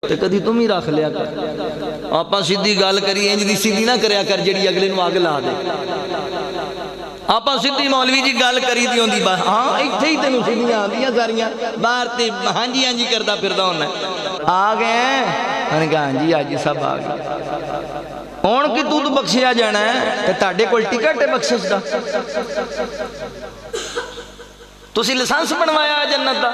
تے کدی تم ہی رکھ لیا کر آپاں سیدھی گل کری انج دی سیدھی نہ کریا کر جڑی اگلے نو اگ لا دے آپاں سیدھی مولوی جی گل کری دی ہوندی بس ہاں ایتھے ہی تینوں سیدھیاں آندیاں ساریاں باہر تے ہاں جی کردا پھردا ہونا آ گئے میں نے کہا ہاں جی آج سب آ گئے ہن کہ تو بخشیا جانا ہے تے تہاڈے کول ٹکٹ ہے بخشش دا تسی لائسنس بنوایا جنت دا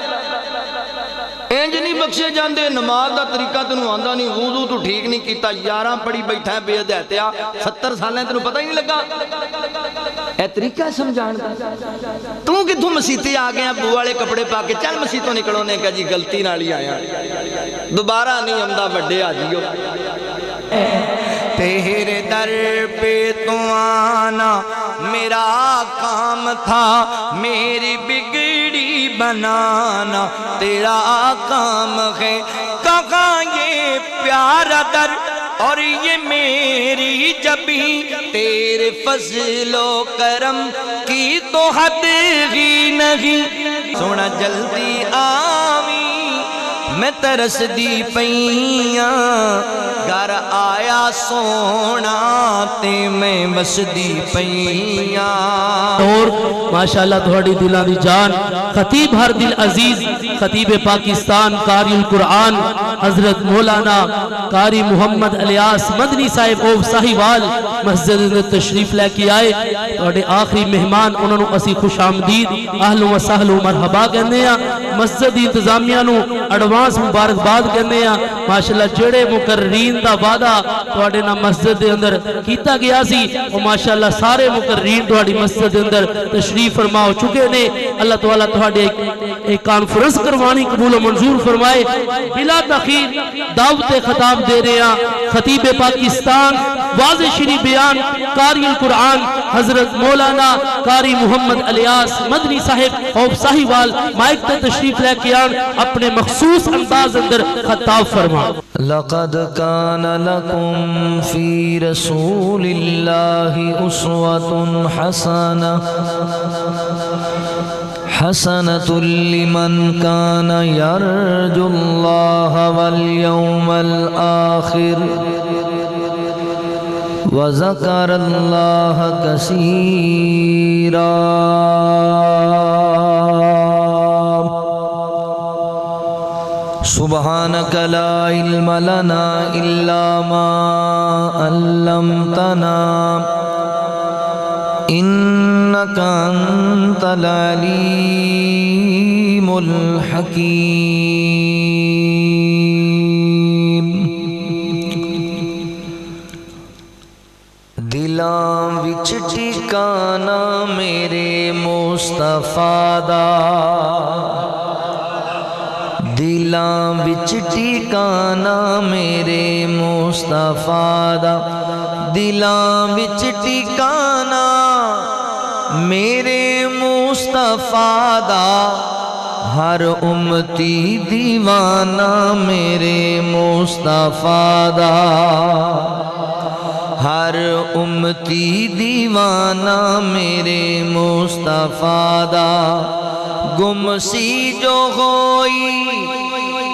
انج نہیں بخشے جاندے نماز دا طریقہ تینوں آندا نہیں وضو تو ٹھیک نہیں کیتا 11 پڑھی بیٹھا ہے بے ہدایتیا 70 سال تینوں پتہ ہی نہیں لگا اے طریقہ ہے سمجھان دا تو کتھوں مسیتے آ گئے ابو والے کپڑے پا کے چل مسیتوں نکلو نے کہا جی غلطی نال ہی آیا دوبارہ نہیں آندا بڑے آ جیو تیرے در پہ تو آنا میرا کام تھا میری بگڑی بنانا تیرا کام ہے کہاں یہ پیارا در اور یہ میری جبی تیرے فضل و کرم کی تو حد ہی نہیں سونا جلدی آویں میں ترس دی پئیاں گھر آیا سونا تے میں بس دی پئیاں اور ماشاءاللہ تھوڑی دلان دی جان خطیب ہر دل عزیز خطیب پاکستان قاری القرآن حضرت مولانا قاری محمد الیاس مدنی صاحب اوف ساہیوال مسجد میں تشریف لے کے آئے تھوڑے آخری مہمان انہوں نے اسی خوش آمدید اہل و سہل و مرحبا کہنے ہیں مسجد انتظامیہ نو اڈوانس مبارکباد کہنے ہیں ماشاءاللہ جڑے مقررین دا وعدہ تھوڑے نا مسجد دے اندر کیتا گیا سی اور ماشاءاللہ سارے مقررین تھوڑی مسجد دے اندر تشریف فرما ہو چکے نے اللہ تعالیٰ تھوڑے ایک کانفرنس کروانی قبول و منظور فرمائے بلا تاخیر دعوت خطاب دے رہے ہیں خطیب پاکستان واضح شریف بیان قاری القرآن حضرت مولانا قاری محمد الیاس مدنی صاحب اور ساہیوال مائک تے تشریف لے کے آن اپنے مخصوص انداز اندر خطاب فرما لقد كان لكم في رسول الله أسوة حسنة لمن كان يرجو الله واليوم الآخر وذكر الله كثيرا سبحانك لا علم لنا إلا ما علمتنا إنك أنت العليم الحكيم دلاں وچ ٹھکانا میرے مصطفیٰ دا دلاں وچ ٹھکانا میرے مصطفیٰ دا دلاں وچ ٹھکانا میرے مصطفیٰ دا ہر امتی دیوانہ میرے مصطفیٰ دا ہر امتی دیوانہ میرے مصطفیٰ دا گم سی جو ہوئی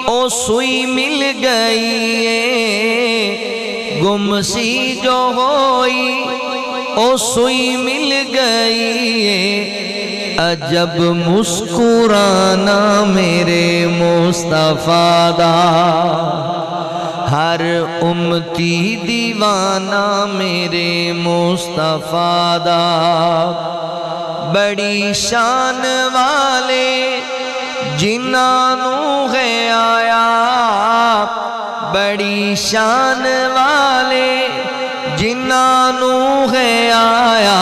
او سوئی مل گئی ہے گم سی جو ہوئی او سوئی مل گئی ہے عجب مسکرانا میرے مصطفیٰ دا ہر امتی دیوانہ میرے مصطفیٰ دا بڑی شان والے جنہاں نو ہے آیا بڑی شان والے جنہاں نو ہے آیا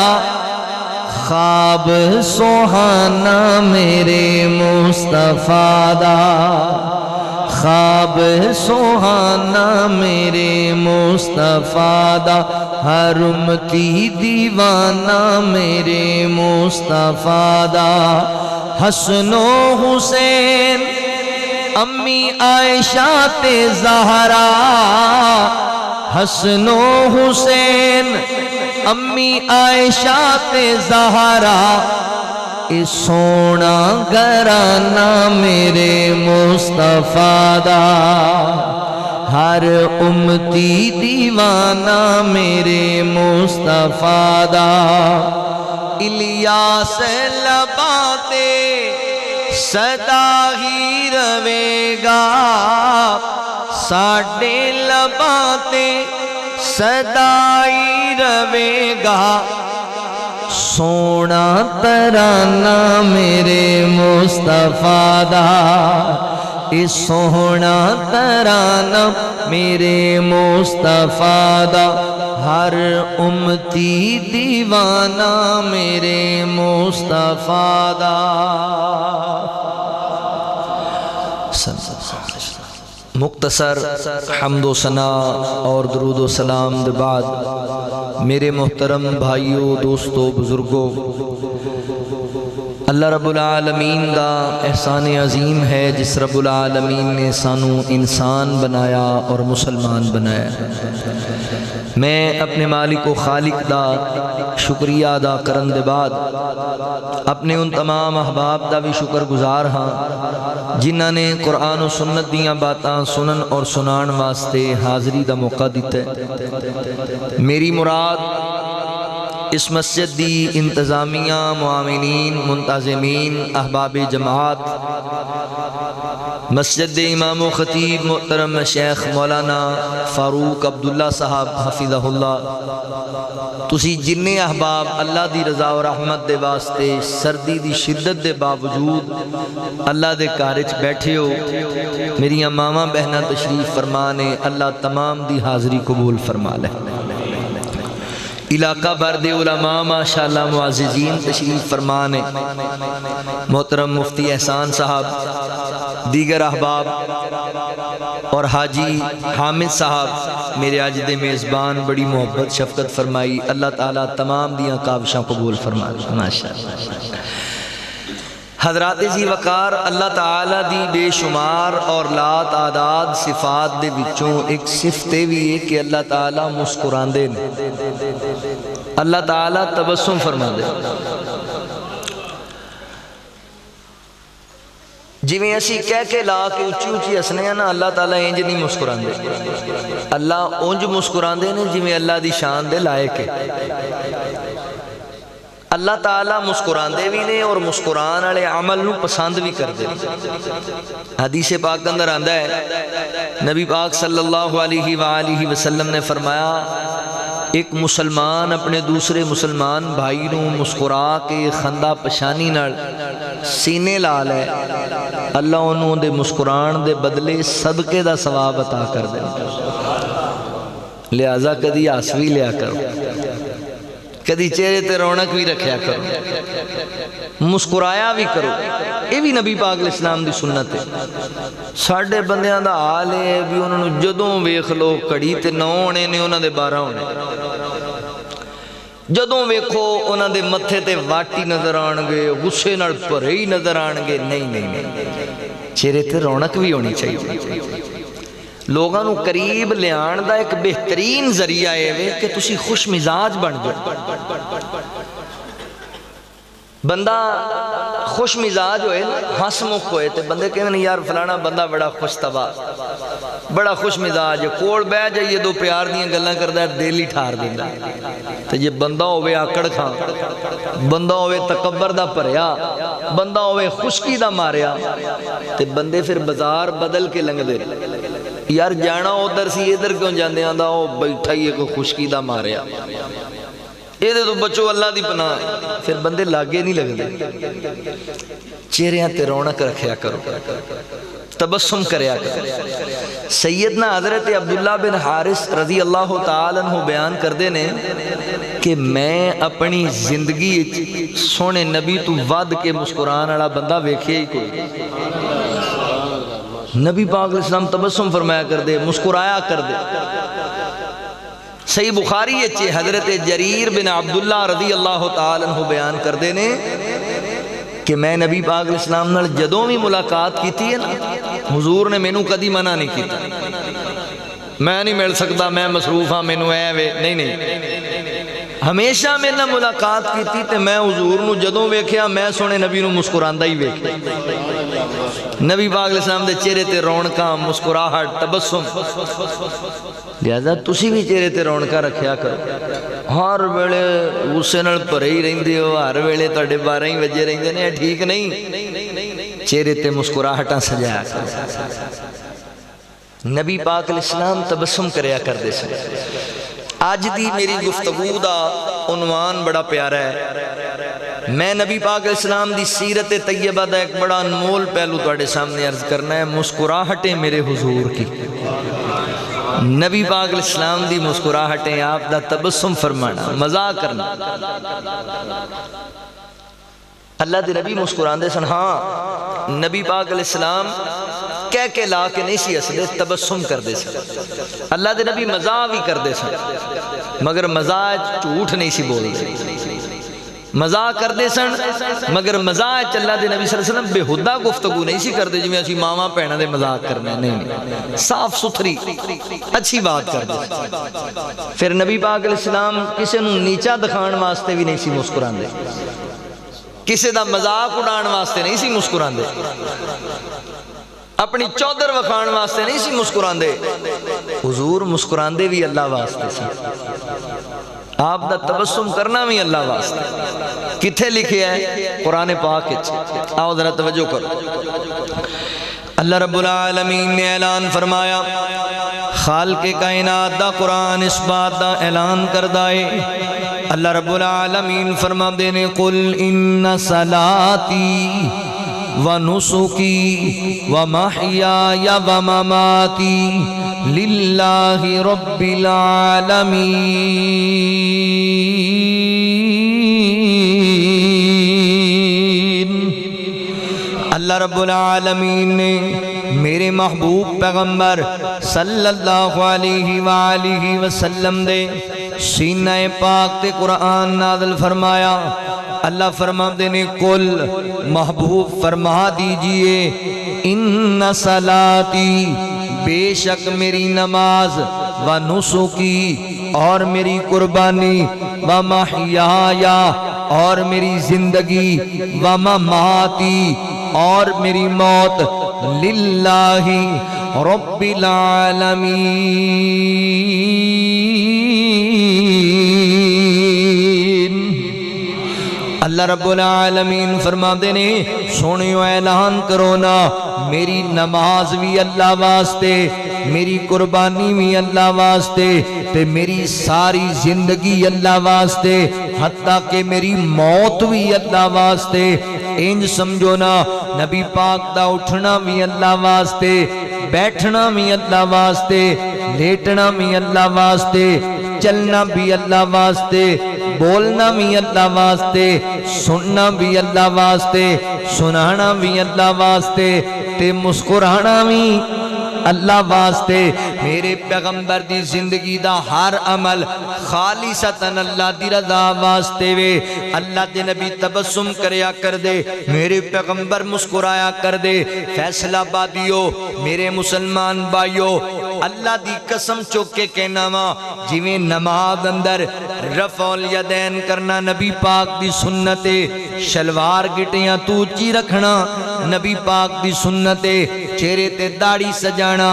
خواب سہانا میرے مصطفیٰ دا خواب سہانا میرے مصطفیٰ دا ہر امتی دیوانہ میرے مصطفیٰ دا حسن و حسین امی عائشہ تے زہرا حسن و حسین امی عائشہ تے زہرا اے سونا گھرانہ میرے مصطفیٰ دا ہر امتی دیوانہ میرے مصطفیٰ دا الیاس لباتے صدا ہی رہے گا ساڈے لباتے صدا ہی رہے گا سونا ترانہ میرے مصطفیٰ دا اے سونا ترانہ میرے مصطفیٰ دا ہر امتی دیوانہ میرے مصطفیٰ دا مختصر حمد و ثنا اور درود و سلام دے بعد میرے محترم بھائیوں دوستوں بزرگوں اللہ رب العالمین دا احسان عظیم ہے جس رب العالمین نے سانو انسان بنایا اور مسلمان بنایا میں اپنے مالک و خالق دا شکریہ ادا کرن دے بعد اپنے ان تمام احباب دا بھی شکر گزار ہاں جنہاں نے قرآن و سنت دیاں باتاں سنن اور سنان واسطے حاضری دا موقع دیتا ہے میری مراد اس مسجد دی انتظامیہ معاونین منتظمین احباب جماعت مسجد امام و خطیب محترم شیخ مولانا فاروق عبداللہ صاحب حفظہ اللہ تسی جننے احباب اللہ دی رضا و رحمت دے واسطے سردی دی شدت دے باوجود اللہ دے کارج بیٹھے ہو میری ماما بہنہ تشریف فرمانے اللہ تمام دی حاضری قبول فرما لے علاقہ بھر دے علماء ماشاءاللہ معززین تشریف فرمانے محترم مفتی احسان صاحب دیگر احباب اور حاجی حامد صاحب میرے عاجد میزبان بڑی محبت شفقت فرمائی اللہ تعالیٰ تمام دیاں کاوشاں قبول فرمائے ماشاءاللہ حضرات زی وقار اللہ تعالیٰ دی بے شمار اور لا تعداد صفات دے بچوں ایک صفتے بھی ہے کہ اللہ تعالیٰ مسکران دے اللہ تعالیٰ تبسم فرما دے جی میں ایسی کہہ کے لا کے اچھی اچھی ہسنے ہیں نا اللہ تعالیٰ انج نہیں مسکران دے اللہ انج مسکران دے جی میں اللہ دی شان دے لائق ہے اللہ تعالیٰ مسکران دے بھی نے اور مسکران والے عمل نو پسند بھی کر دے حدیث پاک اندر آندا ہے نبی پاک صلی اللہ علیہ وآلہ وسلم نے فرمایا ایک مسلمان اپنے دوسرے مسلمان بھائی نو مسکرا کے خندہ پشانی نال سینے لا لے اللہ انہوں دے مسکران دے بدلے صدقے دا ثواب عطا کر دے لہذا کدی آسوی لیا کرو کدی چہرے تے رونق بھی رکھیا کرو مسکرایا بھی کرو یہ بھی نبی پاک علیہ السلام دی سنت ہے ساڑھے بندیاں دا حال ہے بھی انہوں نے جدوں ویکھ لو کڑی تے 9 ہونے نے انہوں دے 12 ہونے جدوں ویکھو انہوں دے متھے تے واٹی نظر آنگے غصے نال بھرے ہی نظر آنگے نہیں چہرے تے رونق بھی ہونی چاہیے لوگاں نو قریب لیان دا ایک بہترین ذریعہ ہے کہ تسی خوش مزاج بن جائے بندہ خوش مزاج ہوئے ہنس مکھ ہوئے تے بندے کہنے یار فلانا بندہ بڑا خوش طبع بڑا خوش مزاج ہے کوڑ بہ جائیے دو پیار دیاں گلاں کردا ہے دل ہی ٹھار دیندا تے یہ بندہ ہوئے آکڑ کھان بندہ ہوئے تکبر دا بھریا بندہ ہوئے خشکی دا ماریا تے بندے پھر بازار بدل کے لنگ دے یار جانا ادھر سی ادھر کیوں جاندے آندا او بیٹھا ہی کوئی خشکی دا ماریا یہ دے تو بچو اللہ دی پناہ ہے پھر بندے لاگے نہیں لگ دے چہریاں تے رونق رکھیا کرو تبسم کریا کرو سیدنا حضرت عبداللہ بن حارث رضی اللہ تعالیٰ عنہ بیان کر دے نے کہ میں اپنی زندگی سونے نبی تو ود کے مسکران والا بندہ ویکھے ہی کوئی نبی پاک علیہ السلام تبسم فرمایا کر دے مسکرایا کر دے صحیح بخاری اچھے حضرت جریر بن عبداللہ رضی اللہ تعالیٰ عنہ بیان کر دے نے کہ میں نبی پاک علیہ السلام نال جدوں بھی ملاقات کی تھی نا حضور نے مینوں کدی منع نہیں کیتا میں نہیں مل سکتا میں مصروف ہاں مینوں اے وے نہیں ہمیشہ میرے نال ملاقات کیتی تے میں حضور نو جدوں ویکھیا میں سونے نبی نو مسکراندا ہی ویکھیا نبی پاک علیہ السلام دے چہرے تے رونقاں مسکراہٹ تبسم لہذا تسی بھی چہرے تے رونقاں رکھیا کرو ہر ویلے غصے نال بھرے ہی رہندے ہو ہر ویلے تہاڈے 12 ہی وجے رہندے نے ٹھیک نہیں چہرے تے مسکراہٹاں سجایا کرو نبی پاک علیہ السلام تبسم کریا کردے سن آج دی میری گفتگو دا عنوان بڑا پیارا ہے میں نبی پاک علیہ السلام دی سیرت طیبہ دا ایک بڑا انمول پہلو تواڈے سامنے عرض کرنا ہے مسکراہٹیں میرے حضور کی نبی پاک علیہ السلام دی مسکراہٹیں آپ دا تبسم فرمانا مزاق کرنا اللہ دے نبی مسکراندے سن ہاں نبی پاک علیہ السلام کہہ کے لا کے نہیں سی اسدے تبسم کر دے سن اللہ دے نبی مزاح بھی کر دے سن مگر مزاح جھوٹ نہیں سی بول دے مزاح کر دے سن مگر مزاح اللہ دے نبی صلی اللہ علیہ وسلم بے حدہ گفتگو نہیں سی کر دے جی اسی ماما پہنا دے مزاق کرنا نہیں صاف ستھری اچھی بات کر دے پھر نبی پاک علیہ السلام کسے نو نیچا دکھان واسطے بھی نہیں سی مسکران دے کسے دا مزاق اڑان واسطے نہیں سی مسکران دے اپنی چودر وکھان واسطے نہیں سی مسکران دے حضور مسکران دے بھی اللہ واسطے سی آپ دا تبسم کرنا بھی اللہ واسطے کتھے لکھے ہے قرآن پاک آؤ ذرا توجہ کرو اللہ رب العالمین نے اعلان فرمایا خالق کائنات دا قرآن اس بات دا اعلان کردائے اللہ رب العالمین فرما دینے قل ان صلاتی ونسکی ومحیای ومماتی للہ رب العالمین اللہ رب العالمین نے میرے محبوب پیغمبر صلی اللہ علیہ وآلہ وسلم دے سینہ پاک تے قرآن نازل فرمایا اللہ فرما دینے کل محبوب فرما دیجئے ان صلاتی بے شک میری نماز و نسکی اور میری قربانی و محیایا اور میری زندگی و مماتی اور میری موت للہ رب العالمین اللہ رب العالمین فرما دینے سونیو اعلان کرو نا میری نماز بھی اللہ واسطے میری قربانی بھی اللہ واسطے تے میری ساری زندگی اللہ واسطے حتیٰ کہ میری موت بھی اللہ واسطے انج سمجھو نا نبی پاک دا اٹھنا بھی اللہ واسطے بیٹھنا بھی اللہ واسطے لیٹنا بھی اللہ واسطے چلنا بھی اللہ واسطے بولنا بھی اللہ واسطے سننا بھی اللہ واسطے سنانا بھی اللہ واسطے تے مسکرانا بھی اللہ واسطے میرے پیغمبر دی زندگی دا ہر عمل خالصتاً اللہ دی رضا واسطے وے اللہ دے نبی تبسم کریا کر دے میرے پیغمبر مسکرایا کر دے فیصلہ بادیو میرے مسلمان بھائیو اللہ دی قسم چوکے کہنا ماں جویں نماز اندر رفع الیدین کرنا نبی پاک دی سنتے شلوار گٹیاں تو چی رکھنا نبی پاک دی سنتے چہرے تے داڑھی سجانا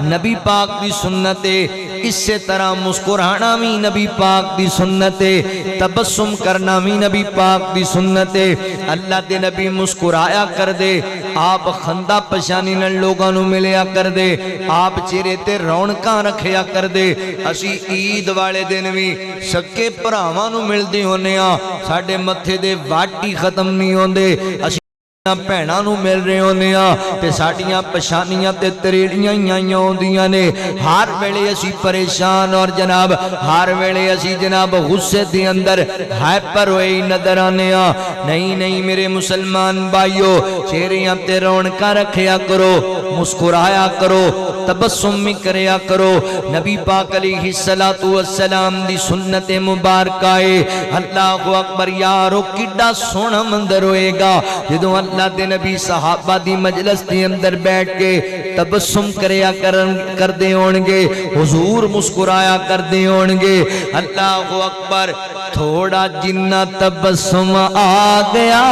نبی پاک دی سنتے اس سے طرح مسکرانا بھی نبی پاک دی سنتے تبسم کرنا بھی نبی پاک دی سنتے اللہ دے نبی مسکرایا کر دے آپ خندہ پشانی نل لوگاں نو ملیا کر دے آپ چہرے تے رونقاں رکھیا کر دے اسی عید والے دن بھی سکے پراواں نو ملدے ہونے ہاں ساڈے متھے دے واٹی ختم نہیں ہوندے اسی پہنا نو مل رہے ہونے ہاں تے ساڑیاں پشانیاں تے تریڑیاں ہی ہوندیاں نے ہر ویلے اسی پریشان اور جناب ہر ویلے اسی جناب غصے دے اندر ہائپر ہوئی نظر آنے ہاں نہیں میرے مسلمان بھائیو چہریاں تے رونقاں رکھیا کرو مسکرایا کرو تبسم میں کریا کرو نبی پاک علیہ السلام دی سنت مبارکہ اللہ اکبر یارو کڈا سونا مندر ہوئے گا جدو اللہ دے نبی صحابہ دی مجلس دی اندر بیٹھ کے تبسم کریا کر دے ہونگے حضور مسکرایا کر دے ہونگے اللہ اکبر تھوڑا جنہ تبسم آ گیا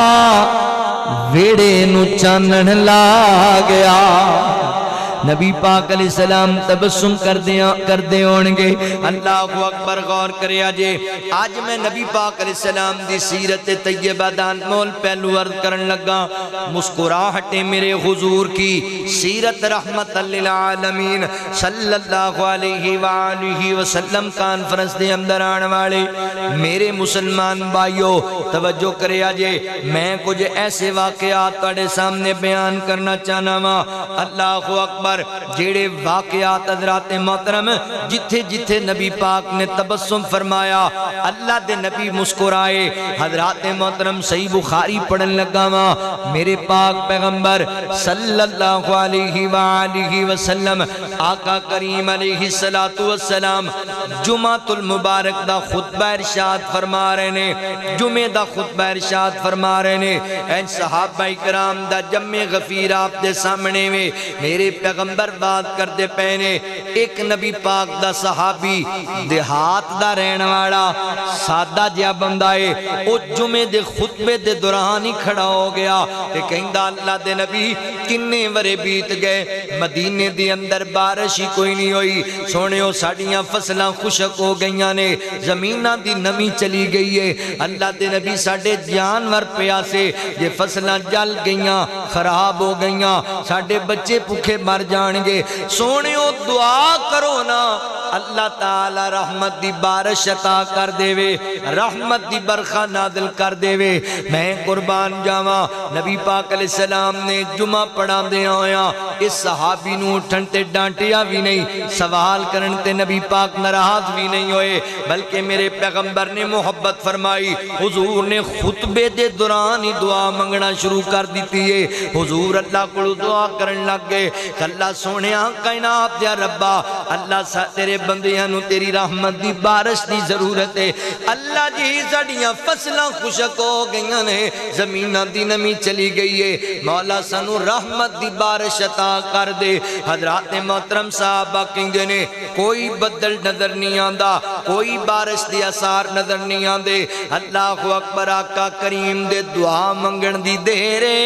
ویڑے نو چانن لا گیا نبی پاک علیہ السلام تبسم کر دے ہونگے اللہ اکبر غور کریا جے آج میں نبی پاک علیہ السلام دی سیرت طیبہ دان مول پہلو عرض کرن لگا مسکراہٹیں میرے حضور کی سیرت رحمت للعالمین صلی اللہ علیہ وآلہ وسلم کانفرنس دے اندر آن والے میرے مسلمان بھائیو توجہ کریا جے میں کچھ ایسے واقعات تاڑے سامنے بیان کرنا چاہنا ماں اللہ اکبر جیڑے واقعات حضرات محترم جتھے جتھے نبی پاک نے تبسم فرمایا اللہ دے نبی مسکرائے حضرات محترم صحیح بخاری پڑھن لگا ماں میرے پاک پیغمبر صلی اللہ علیہ وآلہ وسلم آقا کریم علیہ السلام جمعۃ المبارک دا خطبہ ارشاد فرما رہے نے جمعہ دا خطبہ ارشاد فرما رہے نے این صحابہ کرام دا جمع غفیر آپ دے سامنے میں میرے پیغمبر بات کر دے پہنے ایک نبی پاک دا صحابی دیہات دا رہن والا سادہ جیا بندائے او جمعے دے خطبے دے دوران ہی کھڑا ہو گیا کہ کہیں دا اللہ دے نبی کنے ورے بیت گئے مدینے دے اندر بارش ہی کوئی نہیں ہوئی سونے ہو ساڑیاں فصلاں خوشک ہو گئیاں نے زمینہ دی نمی چلی گئی ہے اللہ دے نبی ساڑے جانور پیاسے یہ فصلاں جل گئیاں خراب ہو گئیاں ساڑے بچے پکھے مر جانگے سونیوں دعا کرو نا اللہ تعالی رحمت دی بارش عطا کر دے وے رحمت دی برخہ نازل کر دے وے میں قربان جاواں نبی پاک علیہ السلام نے جمعہ پڑھا دے آیا اس صحابی نو اٹھن تے ڈانٹیا بھی نہیں سوال کرن تے نبی پاک ناراض بھی نہیں ہوئے بلکہ میرے پیغمبر نے محبت فرمائی حضور نے خطبے دے دوران ہی دعا منگنا شروع کر دیتی ہے حضور اللہ کو دعا کرن لگ گئے اللہ سونے کائنات یا ربا اللہ تیرے بندیاں نو تیری رحمت دی بارش دی ضرورت ہے اللہ جی ساڑیاں فصلاں خوشک ہو گئیاں نے زمینہ دی نمی چلی گئی ہے مولا سانو رحمت دی بارش عطا کر دے حضرات محترم صحابہ کہیں نے کوئی بدل نظر نہیں آندا کوئی بارش دی اثار نظر نہیں آندے اللہ اکبر آقا کریم دے دعا منگن دی دیرے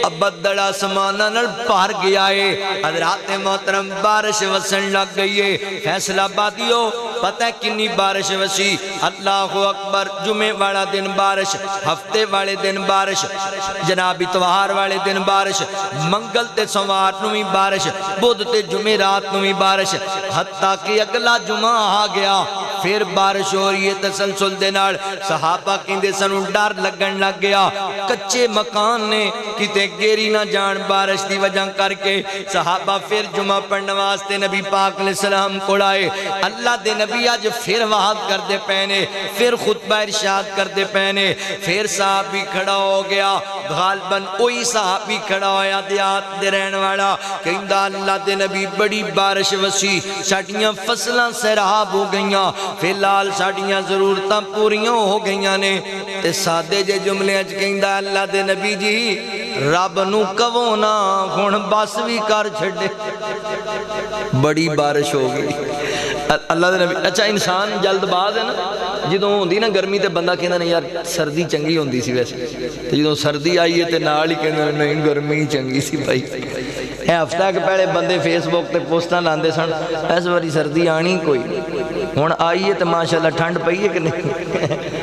اب بدڑا سمانہ نل پار گیا ہے حضرات محترم بارش وسن لگ گئی ہے فیصلہ بادیو پتہ ہے کنی بارش وسی اللہ اکبر جمعہ والا دن بارش ہفتے والے دن بارش جناب اتوار والے دن بارش منگل تے سوار نوی بارش بدھ تے جمعہ رات نوی بارش حتیٰ کہ اگلا جمعہ آ گیا پھر بارش ہو رہی ہے تسلسل دے نال صحابہ کیندے سنو ڈر لگن لگ گیا کچے مکان نے کتے گیری نہ جان بارش دی وجہ کر کے صحابہ پھر جمعہ پڑھنے واسطے نبی پاک علیہ السلام کو لائے اللہ دے نبی آج پھر وعد کر دے پہنے پھر خطبہ ارشاد کر دے پہنے پھر صحابی کھڑا ہو گیا غالباً کوئی صحابی کھڑا ہویا دیات دے رہن والا کہندہ اللہ دے نبی بڑی بارش وسی ساڑیاں فصلاں سیراب ہو گئیاں فی الحال ساڑیاں ضرورتاں پوریاں ہو گئیاں نے تے سادے جے جملے اچ کہندہ اللہ دے نبی جی رب نو کہو نا ہن بس بھی کر چھڑے بڑی بارش ہو گئی اللہ دے نبی اچھا انسان جلد باز ہے نا جدوں ہوندی نا گرمی تے بندہ کہندا نہیں یار سردی چنگی ہوندی سی ویسے تے جدوں سردی آئی ہے تے نال ہی کہندا نہیں گرمی چنگی سی بھائی اے ہفتہ کے پہلے بندے فیس بک تے پوسٹاں لاندے سن اس واری سردی آنی کوئی ہن آئی ہے تے ماشاءاللہ ٹھنڈ پئی ہے کہ نہیں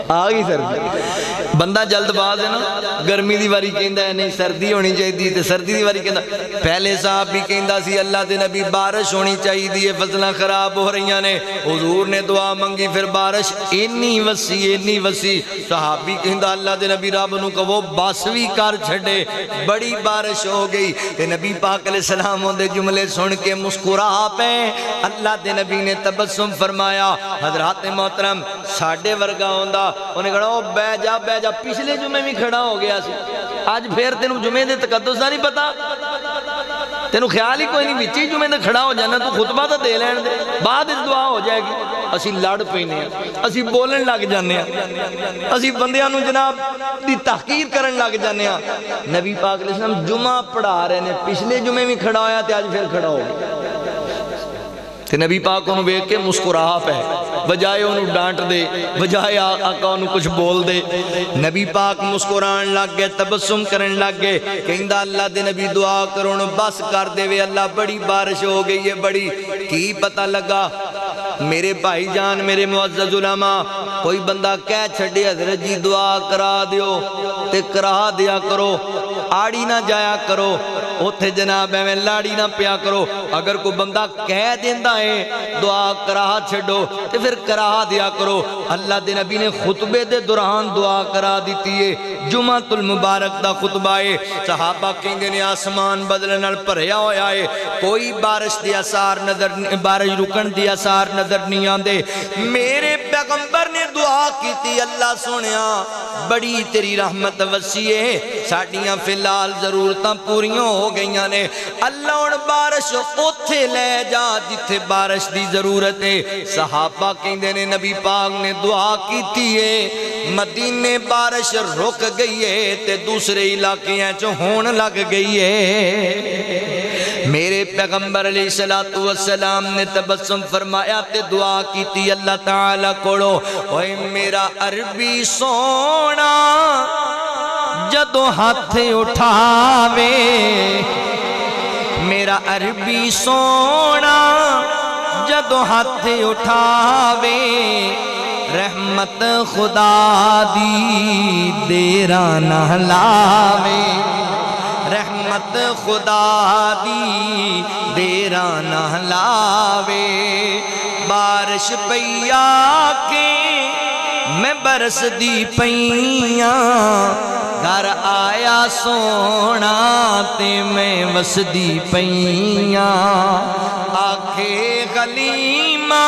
آ گئی سردی بندہ جلد باز ہے نا گرمی دی واری کہندا ہے نہیں سردی ہونی چاہیے تے سردی دی واری کہندا پہلے صاحب بھی کہندا سی اللہ دے نبی بارش ہونی چاہیے فصلاں خراب ہو رہی نے حضور نے دعا منگی پھر بارش انی وسیع صحابی کہندا اللہ دے نبی رب نو کہو بس بھی کر چھڑے بڑی بارش ہو گئی تے نبی پاک علیہ السلام دے جملے سن کے مسکرا پے اللہ دے نبی نے تبسم فرمایا حضرات محترم ساڑھے ورگا ہوندا انہیں کہا او بے جا پچھلے جمعے بھی کھڑا ہو گیا سی آج پھر تینوں جمعے دے تقدس دا نہیں پتا تینوں خیال ہی کوئی نہیں وچی جمعے دے کھڑا ہو جانا تو خطبہ تو دے لین دے بعد اس دعا ہو جائے گی اسی لڑ پینے ہیں اسی بولن لگ جانے ہیں اسی بندیاں نو جناب دی تحقیر کرن لگ جانے ہیں نبی پاک علیہ السلام جمعہ پڑھا رہے ہیں پچھلے جمعے بھی کھڑا ہویا تے آج پھر کھڑا ہو گیا تے نبی پاک انہوں بیک کے مسکراہا پہ بجائے انہوں ڈانٹ دے، بجائے آقا انہوں کچھ بول دے۔ نبی پاک مسکران لگ گئے، تبسم کرن لگ گئے، کہندہ اللہ دے نبی دعا کرو بس کر دے وے اللہ، بڑی بارش ہو گئی ہے بڑی۔ کی پتہ لگا میرے بھائی جان، میرے معزز علماء، کوئی بندہ کہہ چھڑے حضرت جی دعا کرا دیو تے کرا دیا کرو، آڑی نہ جایا کرو، اوتھے جناب میں لاڑی نہ پیا کرو۔ اگر کوئی بندہ کہہ دیندہ ہے دعا کرا چھڑو تے پھر کرا دیا کرو۔ اللہ دے نبی نے خطبے دے دوران دعا کرا دیتی ہے، جمعۃ المبارک دا خطبہ ہے، صحابہ کہندے نے آسمان بدلے نال بھریا ہویا ہے، کوئی بارش دی اثار نظر، بارش رکن دی اثار نظر نہیں آندے۔ میرے پیغمبر نے دعا کیتی، اللہ سنیا بڑی تیری رحمت وسیع ہے، ساڑیاں فی الحال ضرورتاں پوریاں ہو گئیاں نے، اللہ ان بارش اوتھے لے جا جتھے بارش دی ضرورت ہے۔ صحابہ کہندے نے نبی پاک نے دعا کیتی ہے، مدینے بارش رک گئی ہے تے دوسرے علاقے ہیں جو ہون لگ گئی ہے۔ میرے پیغمبر علیہ السلام نے تبسم فرمایا تے دعا کیتی اللہ تعالیٰ کوڑو، اوہ میرا عربی سونا جدو ہاتھ اٹھاوے، میرا عربی سونا جدو ہاتھ اٹھاوے، رحمت خدا دی دیرا نہ لاوے، رحمت خدا دی دیرا نہ لاوے۔ بارش پیا کے میں برس دی پیاں، گھر آیا سونا تے میں وس دی پیاں، آکھے غلیمہ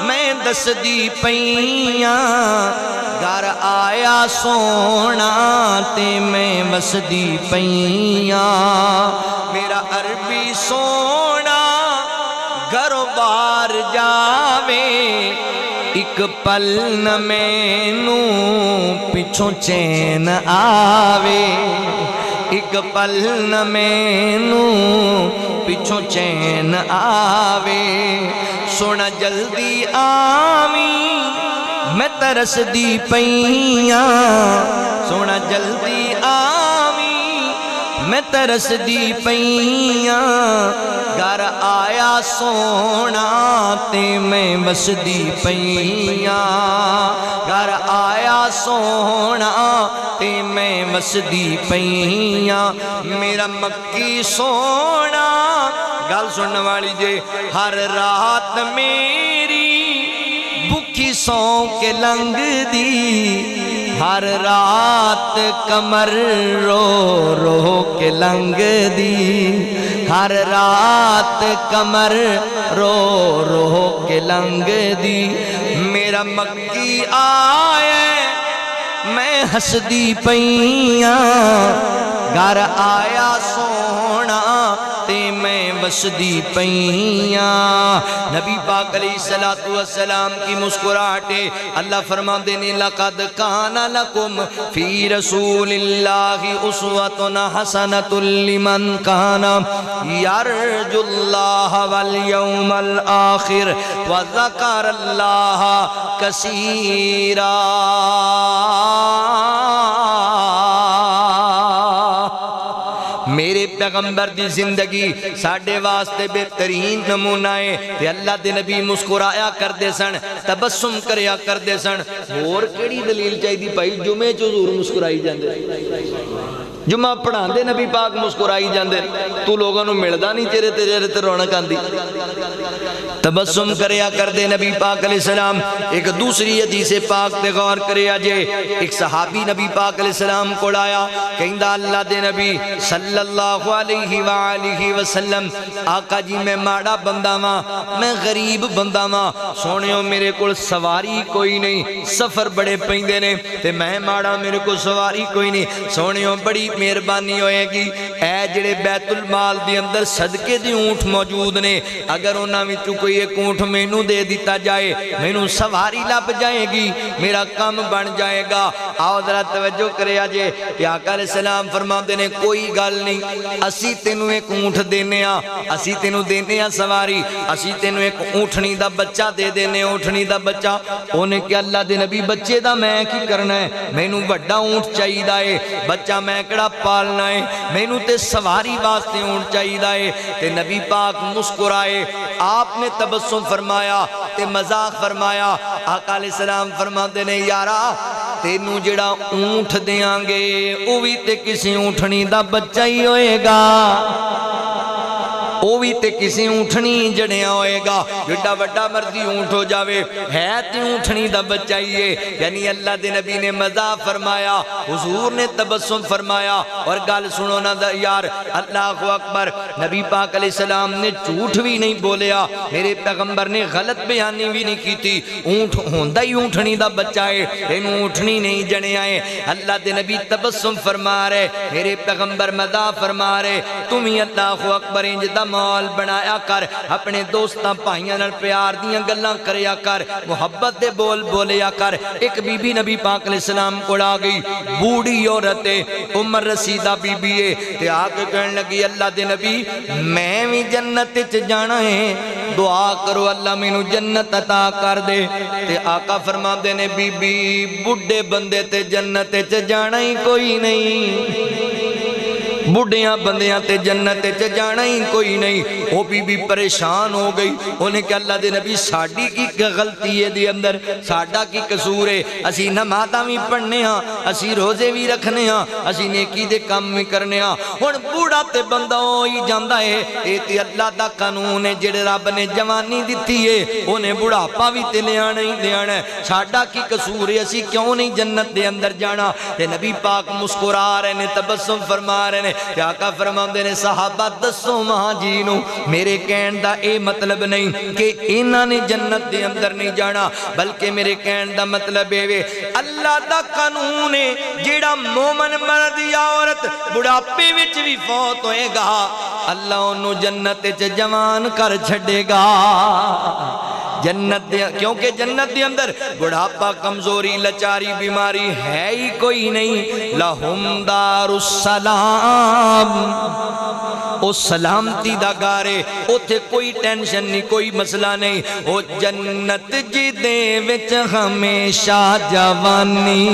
میں دس دی پیاں، گھر آیا سونا تے میں وس دی پیاں۔ میرا عربی سونا گھروں بار جاوے، ایک پل نہ مینوں پچھوں چین آوے، ایک پل نہ مینوں پچھوں چین آوے۔ سونا جلدی آویں میں ترس دی پیاں، سونا جلدی آویں میں ترس دی پیاں، گھر آیا سونا تے میں بس دی پیاں، گھر آیا سونا تے میں بس دی پیاں۔ میرا مکی سونا گل سننے والی جے، ہر رات میری بھوکی سو کے لنگ دی، ہر رات کمر رو رو کے لنگ دی، ہر رات کمر رو رو کے لنگ دی۔ میرا مکی آئے میں ہس دی پیاں، گھر آیا سونا تے میں بس دی پیاں۔ نبی پاک علیہ السلام کی مسکراہٹے اللہ فرماندے نے لقد کان لکم فی رسول اللہ اسوۃ حسنۃ لمن کان یرجو اللہ والیوم الآخر وذکر اللہ کثیرا۔ میرے پیغمبر دی زندگی ساڑھے واسطے بہترین نمونہ ہے تے اللہ دے نبی مسکرایا کر دے سن، تبسم کریا کر دے سن۔ اور کیڑی دلیل چاہی دی بھائی جمعے چو ضرور مسکرائی جاندے، جمعہ پڑھان دے نبی پاک مسکرائی جاندے، تو لوگوں نے ملدا نہیں تیرے تیرے تے رونق آندی۔ تبسم کریا کر دے نبی پاک علیہ السلام۔ ایک دوسری حدیث پاک تے غور کریا جے، ایک صحابی نبی پاک علیہ السلام کو آیا، کہندہ اللہ دے نبی صلی اللہ علیہ وآلہ وسلم، آقا جی میں ماڑا بندہ ماں، میں غریب بندہ ماں، سونیوں میرے کل سواری کوئی نہیں، سفر بڑے پہندے نے تے میں ماڑا میرے کو سواری کوئی نہیں، سونیوں بڑی مہربانی ہوئے گی، اے اے جڑے بیت المال دے اندر صدقے دی اونٹ موجود نے اگر انہاں وچوں کوئی ایک اونٹ مینوں دے دیتا جائے مینوں سواری لب جائے گی میرا کام بن جائے گا آؤ ذرا توجہ کرے آجے کہ آقا علیہ السلام فرماتے نے کوئی گل نہیں اسی تینوں ایک اونٹ دینے اسی تینوں دینے سواری اسی تینوں ایک اونٹنی دا بچہ دے دینے اونٹنی دا بچہ انہیں کہ اللہ دے نبی بچے دا میں کی کرنا ہے مینوں بڑا اونٹ چاہیے ہے بچہ میں کڑا پالنا ہے مینوں تے سواری واسطے اونٹ چاہیے ہے تے نبی پاک مسکرائے آپ نے تبسم فرمایا تے مذاق فرمایا آقا علیہ السلام فرماتے نے یارا تینوں جڑا اونٹ دیاں گے او بھی تے کسی اونٹنی دا بچہ ہی ہوئے گا وہ بھی تے کسی اونٹنی جڑیاں ہوئے گا جڑا بڑا مرضی اونٹ ہو جاوے ہے تے اونٹنی دا بچہ ہی ہے یعنی اللہ دے نبی نے مذاق فرمایا حضور نے تبسم فرمایا اور گل سنو نا یار اللہ اکبر نبی پاک علیہ السلام نے جھوٹ بھی نہیں بولیا میرے پیغمبر نے غلط بیانی بھی نہیں کی تھی اونٹ ہوندا ہی اونٹنی دا بچہ ہے اینوں اونٹنی نہیں جڑیاں ہے اللہ دے نبی تبسم فرما رہے میرے پیغمبر مذاق فرما رہے تم ہی اللہ اکبر انج دا مال بنایا کر اپنے دوستاں پائیاں نال پیار دیاں گلاں کریا کر محبت دے بول بولیا کر ایک بی بی نبی پاک علیہ السلام کو آ گئی بوڑھی عورت عمر رسیدہ بی بی ہے تے آ کے کہنے لگی اللہ دے نبی میں بھی جنت وچ جانا ہے دعا کرو اللہ مینوں جنت عطا کر دے تے آقا فرماندے نے بی بی بڈھے بندے تے جنت وچ جانا ہی کوئی نہیں بڑھیاں بندیاں تے جنت تے جانا ہی کوئی نہیں وہ بھی پریشان ہو گئی انہیں کہ اللہ دے نبی ساڑی کی غلطی ہے دی اندر ساڑا کی قصور ہے اسی نمازاں بھی پڑھنے ہاں اسی روزے بھی رکھنے ہاں اسی نیکی دے کام بھی کرنے ہاں ہن بوڑھا تے بندہ ہوئی جاندا ہے اے تے اللہ دا قانون ہے جڑے رب نے جوانی دتی ہے انہیں بڑھاپا بھی تے لیانا ہی لیانا ہے ساڑا کی قصور ہے اسی کیوں نہیں جنت دے اندر جانا تے نبی پاک مسکرا رہے نے تبسم فرما رہے نے کہ آقا فرماندے نے صحابہ دسو ماں جینو میرے کہن دا اے مطلب نہیں کہ انہاں نے جنت دے اندر نہیں جانا بلکہ میرے کہن دا مطلب ہے اللہ دا قانون ہے جیڑا مومن مرد یا عورت بڑھاپے وچ بھی فوت ہوئے گا اللہ انہوں جنت وچ جوان کر چھڑے گا جنت کیونکہ جنت دے اندر بڑھاپا کمزوری لچاری بیماری ہے ہی کوئی نہیں لہم دار السلام او سلامتی دا گارے او تھے کوئی ٹینشن نہیں کوئی مسئلہ نہیں او جنت جی دے وچ ہمیشہ جوانی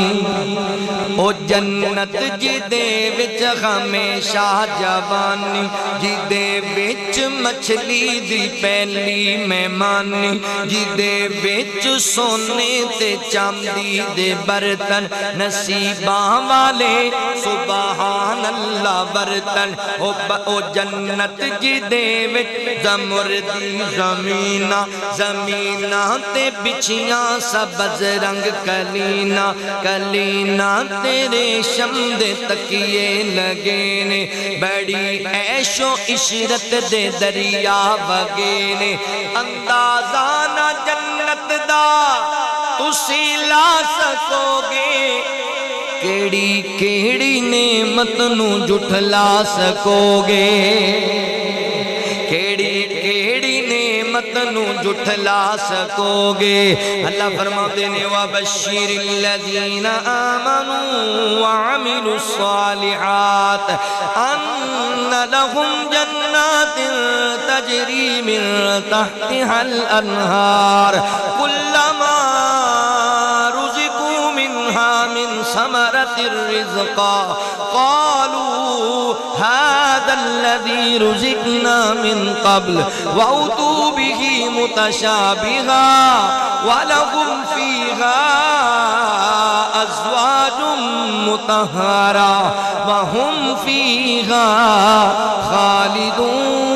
او جنت جی دے وچ ہمیشہ جوانی جی دے وچ مچھلی دی پہلی مہمانی جی دے وچ سونے تے چاندی دے برتن نصیباں والے سبحان اللہ برتن او جنت جی دے وچ زمردی زمینہ زمینہ تے بچیاں سبز رنگ کلینا کلینا تیرے شمد تکیے لگے نے بڑی عیش و عشرت دے دریا بگے نے اندازہ نہ جنت دا تسی لا سکو گے کیڑی کیڑی نعمت نو جھٹلا سکو گے کیڑی کیڑی نعمت نو جھٹلا سکو گے اللہ فرماتے نے وَبَشِّرِ الَّذِينَ آمَنُوا وَعَمِلُوا الصَّالِحَاتِ أَنَّ لَهُمْ جَنَّاتٍ تَجْرِي مِن تَحْتِهَا الْأَنْهَارُ كُلَّمَا رُزِقُوا مِنْهَا مِنْ ثَمَرَةٍ رِزْقًا قَالُوا هَذَا الَّذِي رُزِقْنَا مِنْ قَبْلُ وَأُتُوا بِهِ مُتَشَابِهًا وَلَهُمْ فِيهَا أَزْوَاجٌ مُطَهَّرَةٌ وَهُمْ فِيهَا خَالِدُونَ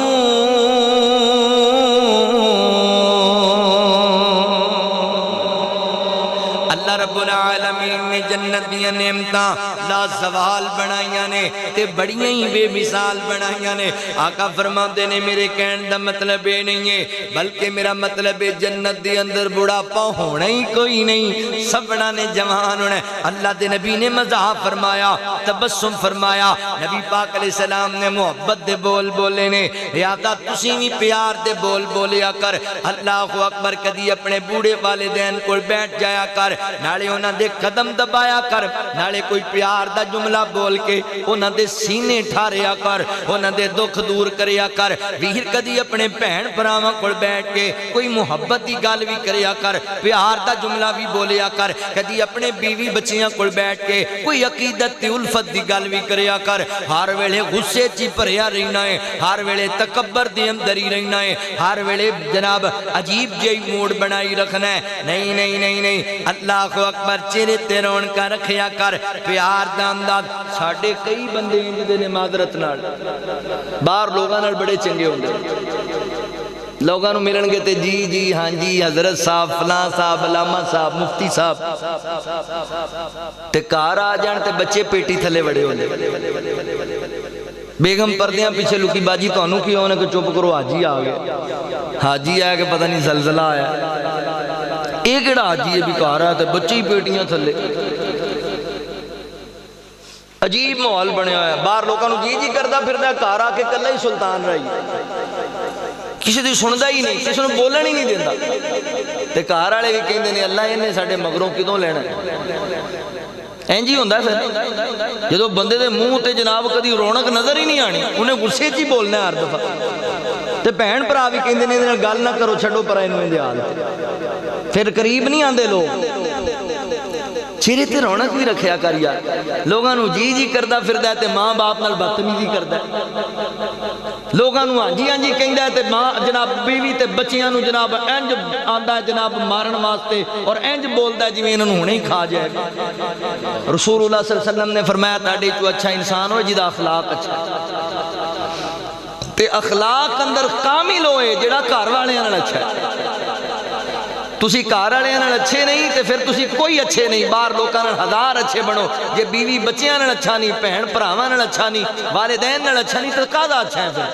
اللہ رب العالمین نے جنت دیا نعمتاں لا زوال بنائیاں نے تے بڑیاں ہی بے مثال بنائیاں نے۔ آقا فرماتے نے میرے کہن دا مطلب یہ نہیں ہے، بلکہ میرا مطلب ہے جنت دی اندر بڑھاپا ہونا ہی کوئی نہیں، سبنا نے جوان ہونا ہے۔ اللہ دے نبی نے مزاح فرمایا، تبسم فرمایا، نبی پاک علیہ السلام نے محبت دے بول بولے نے، لہذا تسی بھی پیار دے بول بولیا کر۔ اللہ اکبر، کدی اپنے بوڑھے والدین کو بیٹھ جایا کر، نالے انہاں دے قدم دبایا کر، نالے کوئی پیار دا جملہ بول کے انہاں دے سینے ٹھاریا کر، انہاں دے دکھ دور کریا کر۔ ویر کدی اپنے بہن بھراواں کول بیٹھ کے کوئی محبت دی گل بھی کریا کر، پیار دا جملہ بھی بولیا کر۔ کدی اپنے بیوی بچیاں کول بیٹھ کے کوئی عقیدت تے الفت دی گل بھی کریا کر۔ ہر ویلے غصے چ بھریا رہنا ہے، ہر ویلے تکبر دے اندر ہی رہنا ہے، ہر ویلے جناب عجیب جہی موڈ بنائی رکھنا ہے۔ نہیں نہیں نہیں نہیں، اللہ اکبر، چہرے تے رونقاں رکھیا کر، پیار دا انداز۔ ساڈے کئی بندے انج دے نے معذرت نال، باہر لوگاں نال بڑے چنگے ہوندے، لوگاں نوں ملن گے تے جی جی ہاں جی حضرت صاحب فلاں صاحب علامہ صاحب مفتی صاحب، تے گھر آ جان تے بچے پیٹی تھلے وڑے ہوندے، بیگم پردیاں پیچھے لکی، باجی تانوں کی ہونے کہ چپ کرو، حاجی آ گئے، حاجی آیا کہ پتہ نہیں زلزلہ آیا، ایک کیڑا حاجی ہے بھی گھر آیا تے بچے ہی پیٹیاں تھلے۔ عجیب ماحول بنیا ہوا ہے، باہر لوگوں کو جی جی کردا پھردا ہے، گھر آ کے کلا ہی سلطان رہی، کسی دی سندا ہی نہیں، کسی نوں بولن ہی نہیں دیندا، تے گھر والے بھی کہندے نے اللہ انہیں ساڈے مگروں کدوں لینا ہے۔ اینج ہی ہوندا ہے پھر جدوں بندے دے منہ تے جناب کدی رونق نظر ہی نہیں آنی، انہیں غصے چ ہی بولنا ہے ہر دفعہ، تے بہن بھرا بھی کہندے نے ادے نال گل نہ کرو، چھڈو پرا اینوں دے حال، پھر قریب نہیں آندے لوگ۔ چہرے تے رونق بھی رکھیا کر یار، لوگاں نوں جی جی کردا پھردا ہے تے ماں باپ نال بدتمیزی کردا ہے، لوگاں نوں ہاں جی کہندا ہے تے ماں جناب بیوی تے بچیاں نوں جناب انج آندا ہے جناب مارن واسطے، اور انج بولدا ہے جویں انہاں نوں ہنے ہی کھا جائے۔ رسول اللہ صلی اللہ علیہ وسلم نے فرمایا تہاڈے چوں اچھا انسان ہو جدا اخلاق اچھا تے اخلاق اندر کامل ہوئے جڑا گھر والیاں نال اچھا ہے۔ تسی گھر والے نال اچھے نہیں تے پھر تسی کوئی اچھے نہیں، باہر لوکاں نال ہزار اچھے بنو، جے بیوی بچیاں نال اچھا نہیں، بہن بھراواں نال اچھا نہیں، والدین نال اچھا نہیں، تے کاہدا اچھا ہے پھر؟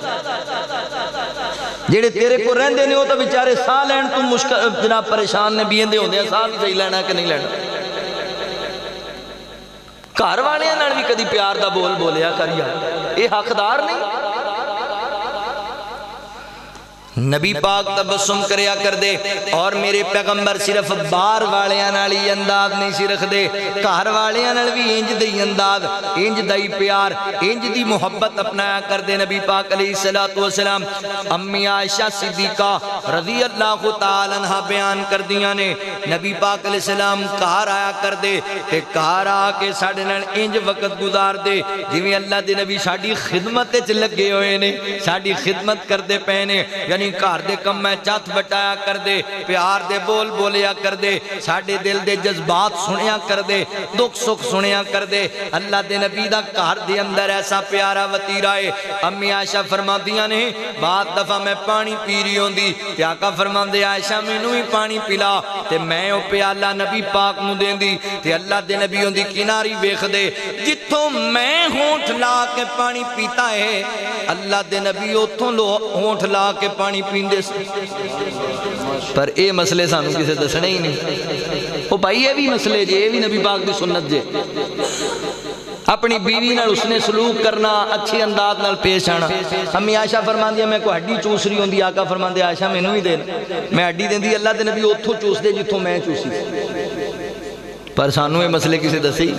جڑے تیرے کو رہندے نے وہ تو بیچارے ساہ لین تو مشکل جناب پریشان نے، بیندے ہوندے ہیں ساہ بھی صحیح لینا کہ نہیں لینا۔ گھر والیاں نال بھی کدی پیار دا بول بولیا کر یار، اے حقدار نہیں۔ نبی پاک تبسم کریا کر دے، اور میرے پیغمبر صرف باہر والیاں نال ہی انداز نہیں سی رکھ دے، گھر والیاں نال بھی انج دی انداز، انج دی پیار، انج دی محبت اپنایا کر دے۔ نبی پاک علیہ السلام امی عائشہ صدیقہ رضی اللہ تعالی عنہ بیان کر دیاں نے، نبی پاک علیہ السلام گھر آیا کر دے تے گھر آ کے ساڈے نال انج وقت گزار دے جویں اللہ دے نبی ساڈی خدمت وچ لگے ہوئے نے، ساڈی خدمت کردے پے نے، یعنی گھر دے کم میں چت بٹایا کر دے، پیار دے بول بولیا کر دے، ساڈے دل دے جذبات سنیا کر دے، دکھ سکھ سنیا کر دے۔ اللہ دے نبی دا گھر دے اندر ایسا پیارا وتیرا ہے۔ امی عائشہ فرماندیاں نے بعد دفعہ میں پانی پی رہی ہوندی تے آقا فرماندے عائشہ مینوں ہی پانی پلا، تے میں او پیالہ نبی پاک نوں دیندی تے اللہ دے نبی ہوندی کناری ویکھ دے، جتھوں میں ہونٹ لا کے پانی پیتا ہے اللہ دے نبی اوتھوں ہونٹ لا کے پانی پیندے سے۔ پر اے مسئلے سانوں کسے دسنے ہی نہیں، او بھائی یہ بھی مسئلے جے، یہ بھی نبی پاک دی سنت جے، اپنی بیوی نال اس نے سلوک کرنا، اچھی انداز نال پیش آنا۔ امی عائشہ فرماندی میں کوئی ہڈی چوس رہی ہوندی، آقا فرماندے عائشہ مینوں ہی دین، میں ہڈی دیندی، اللہ دے نبی اوتھوں چوس دے جتھوں میں چوسی، پر سانوں یہ مسئلے کسے دسے ہی۔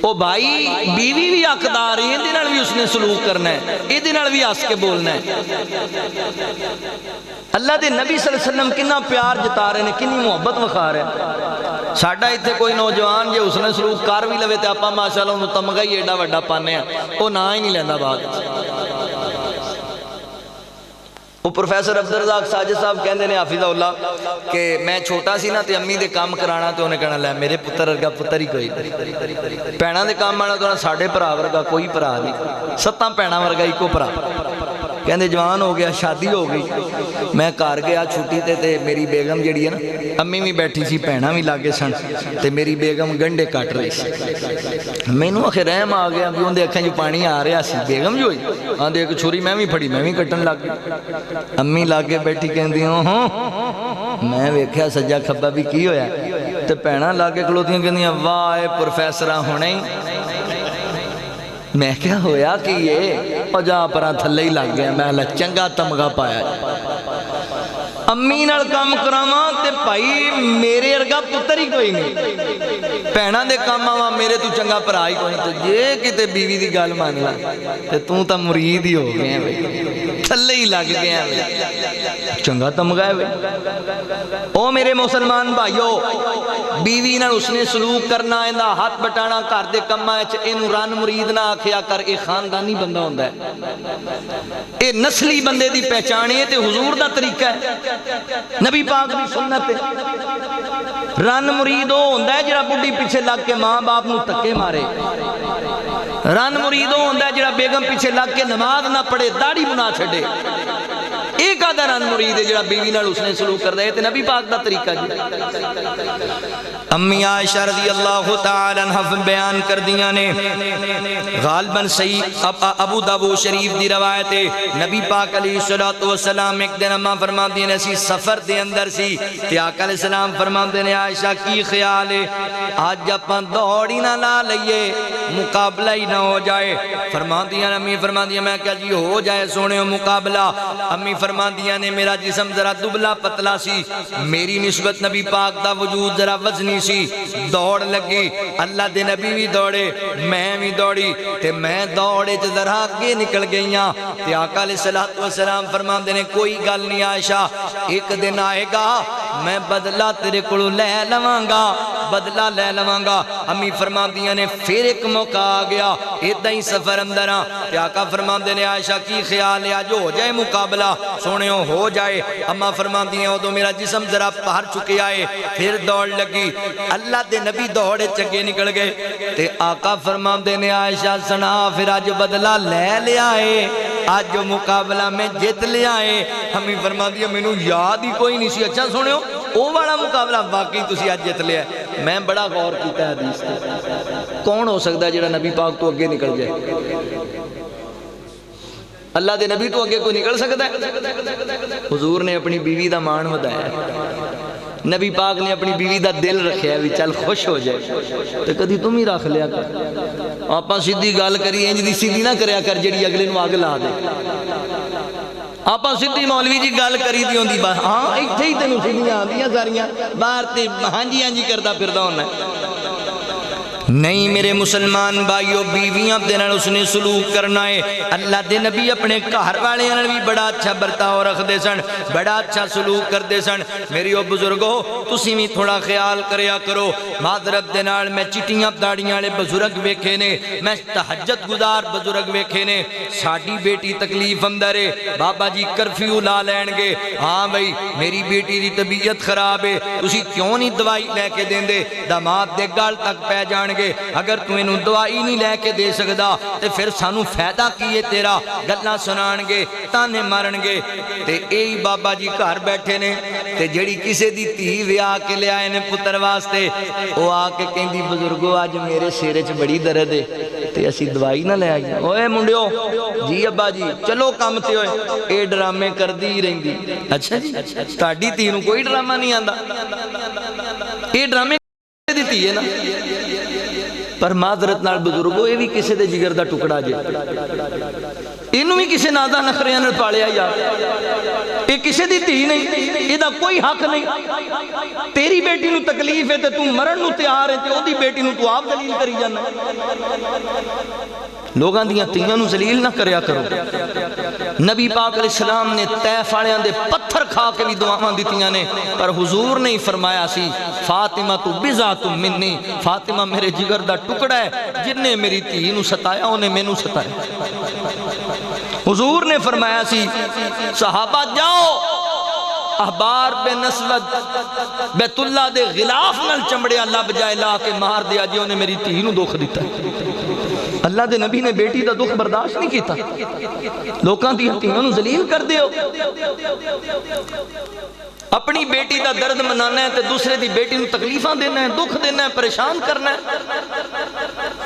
او بھائی بیوی بھی حقدار ہے، یہ نال بھی اس نے سلوک کرنا ہے، یہ نال بھی ہس کے بولنا ہے۔ اللہ دے نبی صلی اللہ علیہ وسلم کنا پیار جتا رہے ہیں، کنی محبت وکھا رہے ہیں۔ ساڈا ایتھے کوئی نوجوان جے اس نے سلوک کر بھی لوے تے آپا ماشاءاللہ انہوں تمغہ ہی ایڈا وڈا پانے ہیں، وہ نہ ہی نہیں لیندا بعد۔ وہ پروفیسر عبدالرزاق ساجد صاحب کہندے نے حافظہ اللہ کہ میں چھوٹا سی نا تے امی دے کام کرانا تے انہیں کہنا لے میرے پتر ورگا پتر ہی کوئی بھیناں دے کام آنا تو ساڈے بھرا ورگا کوئی بھرا نہیں، ستاں بھیناں ورگا ایکو بھرا۔ کہندے جوان ہو گیا شادی ہو گئی میں گھر گیا چھٹی تے میری بیگم جڑی ہے نا امی بھی بیٹھی سی بھیناں بھی لاگے سن تے میری بیگم گنڈے کٹ رہی سی مینوں آخر رحم آ گیا بھی اندے اکھاں جو پانی آ رہا سی بیگم جو ہوئی آندے ایک چھری میں بھی پھڑی میں بھی کٹن لگ گئی امی لاگے بیٹھی کہندی میں ویکھیا سجا کھبا بھی کی ہویا تے بھیناں لاگے کھلوتیاں کہندیاں واہ اے پروفیسراں ہونے میں کیا ہویا کہ یہ اور جہاں پرا تھلے ہی لگ گیا میں اللہ چنگا تمغہ پایا امی نال کام کراواں تے بھائی میرے ارگا پتر ہی کوئی نہیں بھیناں دے کام آواں میرے تو چنگا بھرا ہی کوئی نہیں تے جے کتے بیوی دی گل مان لا تے تو تا مرید ہی ہو گئے ہیں تھلے ہی لگ گئے ہیں چنگا تمغہ ہے او میرے مسلمان بھائیو بیوی نال اس نے سلوک کرنا ایندا ہاتھ بٹانا گھر دے کماں وچ اینوں رن مرید نہ آکھیا کر اے خاندانی بندہ ہوندا ہے اے نسلی بندے دی پہچان ہے تے حضور دا طریقہ ہے نبی پاک دی سنت ہے رن مرید او ہوندا ہے جڑا بڈھی پیچھے لگ کے ماں باپ نو تکے مارے رن مرید او ہوندا ہے جڑا بیگم پیچھے لگ کے نماز نہ پڑھے داڑھی بنا چھڈے ایک آدھا رن مرید ہے جڑا بیوی نال اس نے سلوک کر دے تے نبی پاک دا طریقہ جی امی عائشہ رضی اللہ تعالی عنہ بیان کر دیاں نے غالباً صحیح ابو داؤد شریف دی روایت ہے نبی پاک علیہ الصلوۃ والسلام ایک دن اما فرماندی نے اسی سفر دے اندر سی تے آقا علیہ السلام فرماندے نے عائشہ کی خیال ہے آج اپاں دوڑی نہ لا لئیے مقابلہ ہی نہ ہو جائے فرماندیاں امی فرماندیاں میں کہا جی ہو جائے سونے مقابلہ امی فرماندیاں نے میرا جسم ذرا دبلا پتلا سی میری نسبت نبی پاک دا وجود ذرا وزنی سی دوڑ لگی اللہ دے نبی بھی دوڑے میں بھی دوڑی تے میں دوڑے چ ذرا آگے نکل گئیاں تے آقا علیہ السلام فرماندے نے کوئی گل نہیں عائشہ ایک دن آئے گا میں بدلہ تیرے کولو لے لواں گا بدلہ لے لواں گا امی فرماندیاں نے پھر ایک موقع آ گیا ادھا ہی سفر اندر تے آقا فرماندے نے عائشہ کی خیال ہے آج ہو جائے مقابلہ سونےوں ہو جائے اما فرماندیاں تو میرا جسم ذرا باہر چکے آئے پھر دوڑ لگی اللہ دے نبی دوڑے چگے نکل گئے تے آقا فرماندے نے عائشہ سنا پھر آج بدلہ لے لیا ہے آج جو مقابلہ میں جت لیا ہے ہمیں فرماندیاں میں نو یاد ہی کوئی نہیں سی اچھا سنیو او والا مقابلہ واقعی تسی آج جت لیا ہے میں بڑا غور کیتا ہے حدیث تے کون ہو سکتا ہے جڑا نبی پاک تو اگے نکل جائے اللہ دے نبی تو اگے کوئی نکل سکتا ہے حضور نے اپنی بیوی دا مان ودایا نبی پاک نے اپنی بیوی دا دل رکھیا ہے چل خوش ہو جائے تو کدی تم ہی رکھ لیا کر آپاں سیدھی گال کری انج دی سیدھی نہ کریا کر جڑی اگلے نو آگ لا دے آپاں سیدھی مولوی جی گال کری دی ہوندی با ہاں ایتھے ہی تینوں سیدھیاں آندیاں ساریاں باہر تے ہاں جی کردا پھردا ہونا نہیں میرے مسلمان بھائیو بیویاں دے نال اس نے سلوک کرنا ہے اللہ دے نبی اپنے گھر والے نال بھی بڑا اچھا برتاؤ رکھ دے سن بڑا اچھا سلوک کر دے سن میری او بزرگو تسی بھی تھوڑا خیال کریا کرو معذرت دے نال میں چٹیاں داڑیاں والے بزرگ ویکھے نے میں تہجد گزار بزرگ ویکھے نے ساڈی بیٹی تکلیف اندر ہے بابا جی کرفیو لا لین گے ہاں بھائی میری بیٹی دی طبیعت خراب ہے تسی کیوں نہیں دوائی لے کے دیندے داماد دے گل تک پہ جان گے اگر تو انہوں دوائی نہیں لے کے دے سکدا تے پھر سانو فائدہ کیے تیرا گلاں سنان گے تانے مارن گے تے اے بابا جی گھر بیٹھے نے تے جڑی کسے دی تھی ویا کے لے آئے نے پتر واسطے او آ کے کہندی بزرگو آج میرے سر وچ بڑی درد ہے تے اسی دوائی نہ لے آئی اوئے منڈیو جی ابا جی چلو کم تے ہوئے اے ڈرامے کر دی رہندی اچھا جی تہاڈی تھی نوں کوئی ڈرامہ نہیں آندا اے ڈرامے دی تھی ہے نا پر معذرت نال بزرگو یہ بھی کسے دے جگر دا ٹکڑا جے انہوں بھی کسے نادا نخریاں نال پالیا یار یہ کسے دی تھی نہیں یہ دا کوئی حق نہیں تیری بیٹی نو تکلیف ہے تے تو مرن نو تیار ہے تے او دی بیٹی نو تو آپ دلیل کری جانا لوگاں دیاں تیاں نو ذلیل نہ کریا کرو نبی پاک علیہ السلام نے طیف والےاں دے پتھر کھا کے بھی دعاواں دتیاں نے پر حضور نے ہی فرمایا سی فاطمہ تو بذات منی فاطمہ میرے جگر دا ٹکڑا ہے جن نے میری تھی نو ستایا انہیں میں نو ستایا حضور نے فرمایا سی صحابہ جاؤ احبار بے نسود بیت اللہ دے غلاف نل چمڑے اللہ بجائے لا کے مار دیا جی انہیں میری تھی نو دکھ دیتا ہے اللہ دے نبی نے بیٹی دا دکھ برداشت نہیں کیتا، لوکاں دی ہتھیاں نوں ذلیل کر دیو، اپنی بیٹی دا درد منانا ہے تے دوسرے دی بیٹی نوں تکلیفاں دینا ہے، دکھ دینا ہے، پریشان کرنا ہے۔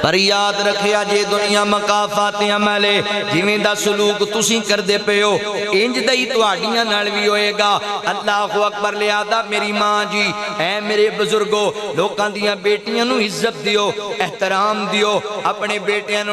پر یاد رکھیا جے دنیا مقافات عمل جویں دا سلوک تسی کردے پئے ہو انج دا ہی تہاڈیاں نال وی ہوئے گا۔ اللہ اکبر، لہذا میری ماں جی، اے میرے بزرگو، لوکاں دیاں بیٹیاں نوں عزت دیو، احترام دیو، اپنے بیٹیاں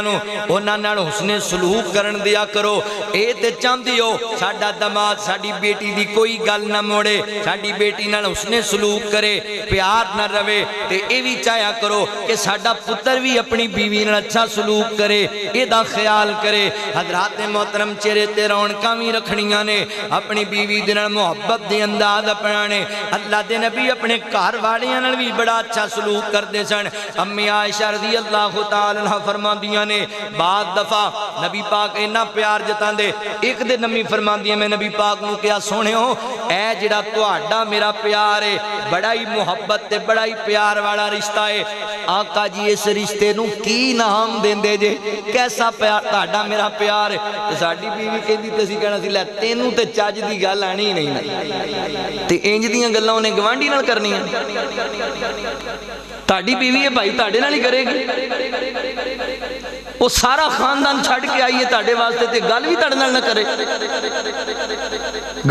نوں انہاں نال حسن سلوک کرن دیا کرو۔ اے تے چاہندی ہو ساڈا دماد ساڈی بیٹی دی کوئی گل نہ موڑے، ساڈی بیٹی نال حسن سلوک کرے، پیار نہ روے، تے اے وی چاہیا کرو کہ ساڈا پتر بھی اپنی بیوی نال اچھا سلوک کرے، اے دا خیال کرے۔ حضرات محترم، چہرے تے رونقاں وی رکھنیاں نے، اپنی بیوی دے نال محبت دے انداز اپنانے۔ اللہ دے نبی اپنے گھر والیاں نال وی بڑا اچھا سلوک کردے سن۔ امی عائشہ رضی اللہ تعالی عنہا فرماندیاں نے بعد دفعہ نبی پاک اینا پیار جتاندے، ایک دن امی فرماندیاں میں نبی پاک نوں کیا سونےو اے جڑا تہاڈا میرا پیار ہے بڑا ہی محبت تے بڑا ہی پیار والا رشتہ ہے، آقا جی اس رشتے نوں کی نام دیندے جے، کیسا پیار تہاڈا میرا پیار ہے؟ تے ساڈی بیوی کہندی تے اسی کہنا سی لے تینوں تے چج دی گل آنی ہی نہیں، تے انج دیاں گلاں اونے گوانڈی نال کرنیاں، تہاڈی بیوی ہے بھائی تہاڈے نال ہی کرے گی، وہ سارا خاندان چھڑ کے آئیے تہاڈے واسطے تے گل بھی تہاڈے نال نہ کرے،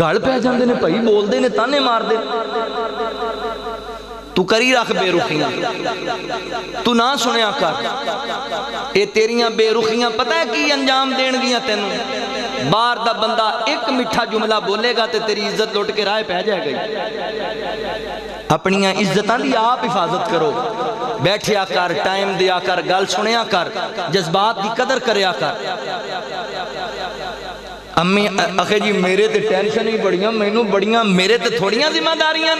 گل پہ جاندے نے بھائی، بول دے نے، تانے مار دے، تو کری رکھ بے رخیاں، تو نہ سنیا کر، اے تیریاں بے رخیاں پتہ ہے کی انجام دین گیاں تینوں؟ باہر دا بندہ ایک میٹھا جملہ بولے گا تے تیری عزت لوٹ کے رائے پہ جائے گئی۔ اپنیاں عزتاں دی آپ حفاظت کرو، بیٹھیا کر، ٹائم دیا کر، گل سنیا کر، جذبات دی قدر کریا کر۔ امی اخے جی میرے تے ٹینشن ہی بڑیاں، مینوں بڑیاں، میرے تے تھوڑیاں ذمہ داریاں،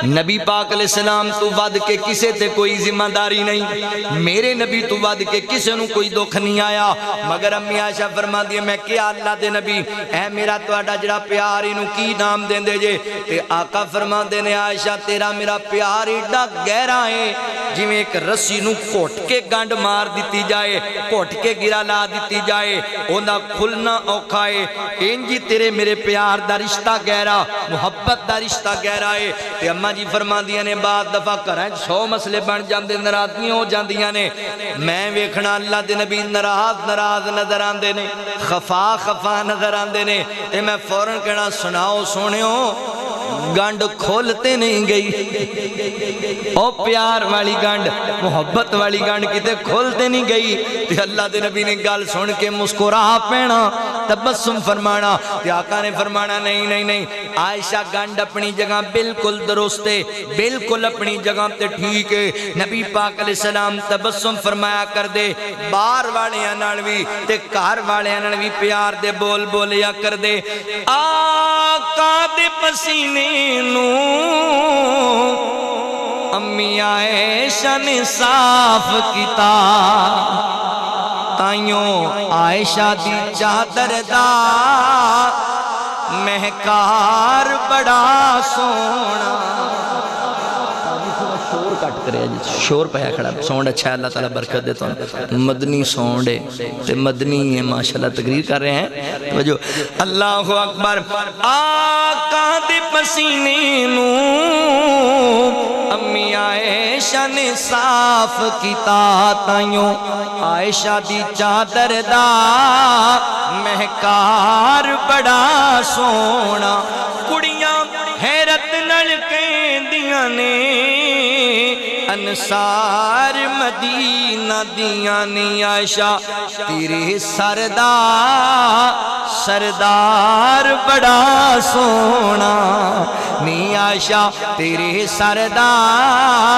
نبی پاک علیہ السلام تو ود کے کسے تے کوئی ذمہ داری نہیں، میرے نبی تو ود کے کسے نوں کوئی دکھ نہیں آیا، مگر امی عائشہ فرما دی میں کیا اللہ دے نبی اے میرا تہاڈا جڑا پیار اینوں کی نام دیندے جے؟ تے آقا فرما دے نے عائشہ تیرا میرا پیار ایڈا گہرا ہے جویں ایک رسی نوں گھٹ کے گنڈ مار دتی جائے، گھٹ کے گرا لا دتی جائے، اوندا کھلنا اوکھا ہے، انجی تیرے میرے پیار دا رشتہ گہرا، محبت دا رشتہ گہرا ہے۔ تے اماں جی فرما دیاں نے بعد دفعہ گھراں 100 مسئلے بن جاندے، ناراضگیاں ہو جاندیاں نے، میں ویکھنا اللہ دے نبی ناراض نظر آندے نے، خفا نظر آندے نے، تے میں فوراً کہنا سناؤ سونیو گنڈ کھولتے نہیں گئی، او پیار والی گنڈ، محبت والی گنڈ کتے کھولتے نہیں گئی، تے اللہ دے نبی نے گل سن کے مسکرا پینا، تبسم فرمانا، تے آقا نے فرمانا نہیں نہیں نہیں عائشہ گنڈ اپنی جگہ بالکل درست ہے، بالکل اپنی جگہ تے ٹھیک ہے۔ نبی پاک علیہ السلام تبسم فرمایا کر دے، باہر والیاں نال وی تے گھر والیاں نال وی پیار دے بول بولیا کر دے۔ آقا دے پسینے امی عائشہ نے صاف کیتا، تائیوں عائشہ دی چادر دا مہکار بڑا سونا۔ شور کٹ کرے جی، شور پہیا کھڑا، سونڈ اچھا ہے، اللہ تعالیٰ برکت دیتا ہوں، مدنی سونڈ ہے تے مدنی ہے، ماشاءاللہ تقریر کر رہے ہیں توجہ۔ اللہ اکبر، آقا دے پسینے نوں امی عائشہ نے صاف کیتا، تائیوں عائشہ دی چادر دا مہکار بڑا سونا۔ کڑیاں حیرت نال کہندیاں نے انصار مدینہ دیاں نے عائشہ تیرے سردار بڑا سونا، نی عائشہ تیرے سردار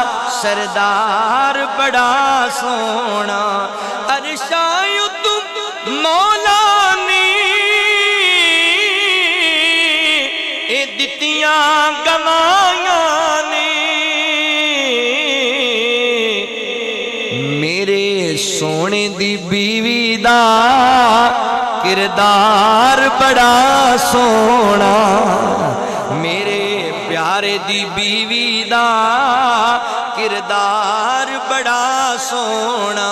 بڑا سونا، عرشایو تم مولا نے اے دتیاں گوائیاں نے، میرے سونے دی بیوی دا کردار بڑا سونا، میرے پیارے دی بیوی دا کردار بڑا سونا.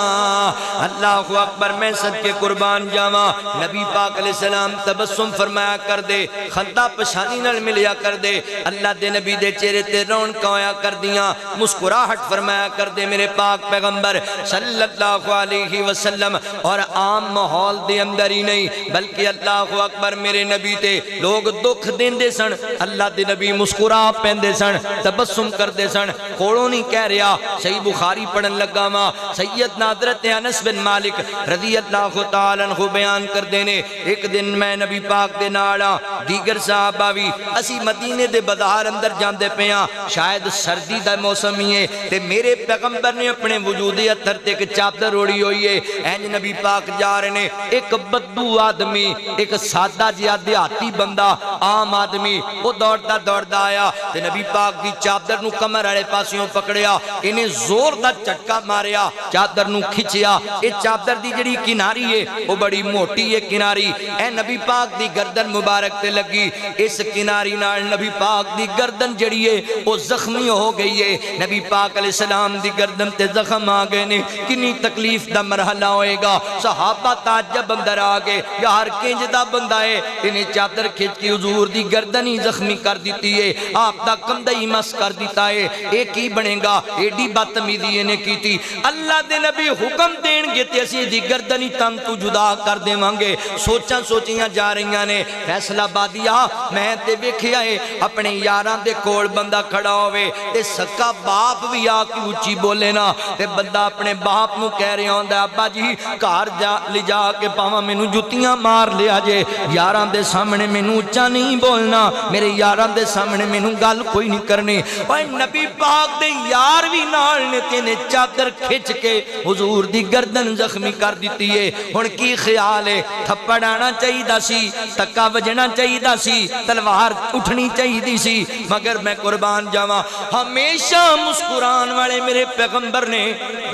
اللہ اکبر. میں صدقے قربان جاواں. نبی پاک علیہ السلام تبسم فرمایا کر دے, خندہ پشانی نال ملیا کر دے. اللہ دے نبی دے چہرے تے رونقاں ہویا کر دیاں, مسکراہٹ فرمایا کر دے میرے پاک پیغمبر صلی اللہ علیہ وسلم. اور عام ماحول دے اندر ہی نہیں بلکہ اللہ اکبر میرے نبی تے لوگ دکھ دیندے سن, اللہ دے نبی مسکرا پیندے سن, تبسم کردے سن. کھوڑوں نہیں کہہ رہا, صحیح بخاری پڑھن لگا ماں. سیدنا حضرت انس بن مالک رضی اللہ تعالیٰ عنہ بیان کر دینے, ایک دن میں نبی پاک دے نالا دیگر صحابہ بھی اسی مدینے دے بازار اندر جاندے پیاں, شاید سردی دا موسم ہی ہے, تے میرے پیغمبر نے اپنے وجود اتھر تے ایک چادر اوڑی ہوئی ہے. اینج نبی پاک جا رہے نے, ایک بدو آدمی, ایک سادہ جہا دیہاتی بندہ, عام آدمی, وہ دوڑتا دوڑتا آیا تے نبی پاک دی چادر نو کمر والے پاسیوں پکڑیا, انہیں زور دا چٹکا ماریا, چادر نو کھچیا. اے چادر دی جڑی کناری ہے وہ بڑی موٹی ہے کناری, اے نبی پاک دی گردن مبارک تے لگی. اس کناری نال نبی پاک دی گردن جڑی ہے وہ زخمی ہو گئی ہے. نبی پاک علیہ السلام دی گردن تے زخم آ گئے نے, کنی تکلیف دا مرحلہ ہوئے گا. صحابہ تعجب اندر آگے, یار کنج دا بندہ ہے, انہیں چادر کھچ کی حضور دی گردن ہی زخمی کر دیتی ہے, آپ دا کندہ ہی مس کر دیتا ہے, ایک ہی بنے گا. ایڈی بدتمیزی انہیں کی تھی. اللہ دے نبی حکم دین گے تے اسی دی گردن ہی تم تو جدا کر دے مانگے. سوچاں سوچیاں جا رہیاں نے, فیصلہ بادیا میں تے ویکھیا ہے اپنے یاران دے کول بندہ کھڑا ہوئے تے سکا باپ بھی آ کے اچھی بولے نا, تے بندہ اپنے باپ نو کہہ رہے ہوں دا ابا جی گھر لے جا کے پاواں مینوں جتیاں مار لیا جے, یاران دے سامنے مینوں اچھا نہیں بولنا, میرے یاران دے سامنے مینوں گل کوئی نہیں کرنی. اوے نبی پاک دے یار بھی نال نے تینے چادر کھچ کے حضور دی گردن زخمی کر دیتی ہے. ہن کی خیال ہے, تھپڑ آنا چاہیے سی, تکا وجنا چاہیے سی, تلوار اٹھنی چاہیے سی, مگر میں قربان جاواں ہمیشہ مسکران والے میرے پیغمبر نے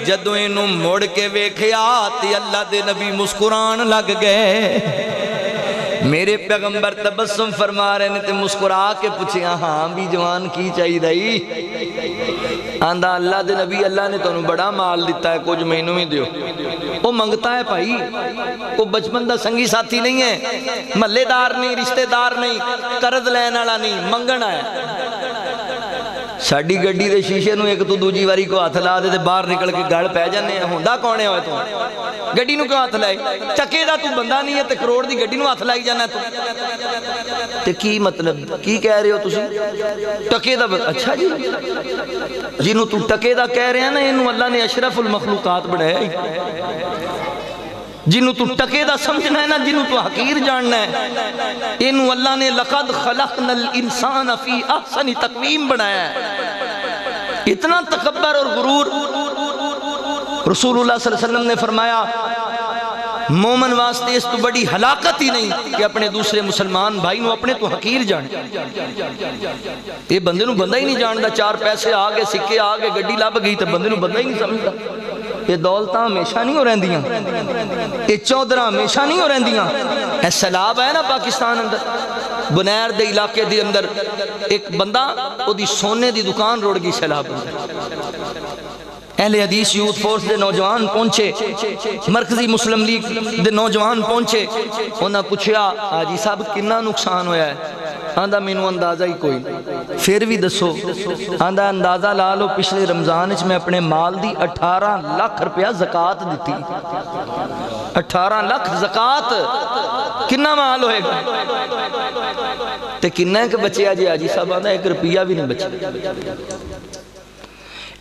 جدو اینوں موڑ کے ویکھیا تے اللہ دے نبی مسکران لگ گئے. میرے پیغمبر تبسم فرما رہے نے تے مسکرا کے پوچھیا, ہاں بھی جوان کی چاہیے دائی؟ آندہ اللہ دے نبی اللہ نے تو انہوں بڑا مال دیتا ہے, کچھ مہینوں میں دیو. وہ منگتا ہے بھائی, وہ بچپن دا سنگی ساتھی نہیں ہے, محلے دار نہیں, رشتہ دار نہیں, قرض لینا والا نہیں, منگنا ہے. ساڈی گڈی دے شیشے نو ایک تو دوجی واری کو ہاتھ لا دے تے باہر نکل کے گل پہ جانے ہیں. ہوندا کونے ہوئے تو گڈی نو کیوں ہاتھ لائے؟ ٹکے دا تو بندہ نہیں ہے تے کروڑ دی گڈی نو ہاتھ لائی جانا تو تے کی مطلب کی کہہ رہے ہو تسی؟ ٹکے دا اچھا جی, جنوں تو ٹکے دا کہہ رہے ہیں نا, اینوں اللہ نے اشرف المخلوقات بڑھایا ہے. جنوں تو ٹکے دا سمجھنا ہے نا, جنوں تو حقیر جاننا ہے, اینوں اللہ نے لقد خلقنا الانسان فی احسن تقویم بنایا ہے. اتنا تکبر اور غرور. رسول اللہ صلی اللہ علیہ وسلم نے فرمایا مومن واسطے اس تو بڑی ہلاکت ہی نہیں کہ اپنے دوسرے مسلمان بھائی نو اپنے تو حقیر جانے. یہ بندے نو بندہ ہی نہیں جاندا, چار پیسے آگے, سکے آگے, گڈی لب گئی تو بندے نو بندہ ہی نہیں سمجھتا. یہ دولتاں ہمیشہ نہیں ہو رہندیاں, یہ چودراں ہمیشہ نہیں ہو رہندیاں. اے سیلاب ہے نا پاکستان اندر, بنیر دے علاقے دے اندر ایک بندہ او دی سونے دی دکان روڑ گئی سیلاب اندر. اہل حدیث یوتھ فورس دے نوجوان پہنچے, مرکزی مسلم لیگ دے نوجوان پہنچے, انہاں پوچھیا حاجی صاحب کنا نقصان ہویا ہے؟ آندہ مینوں اندازہ ہی کوئی, پھر بھی دسو. آندہ اندازہ لا لو پچھلے رمضان وچ میں اپنے مال دی 18 لاکھ روپیہ زکاة دیتی. 18 لاکھ زکاة کنا مال ہوئے گا تے کنا ایک بچے آجے حاجی صاحب؟ آندہ 1 روپیہ بھی نہیں بچے.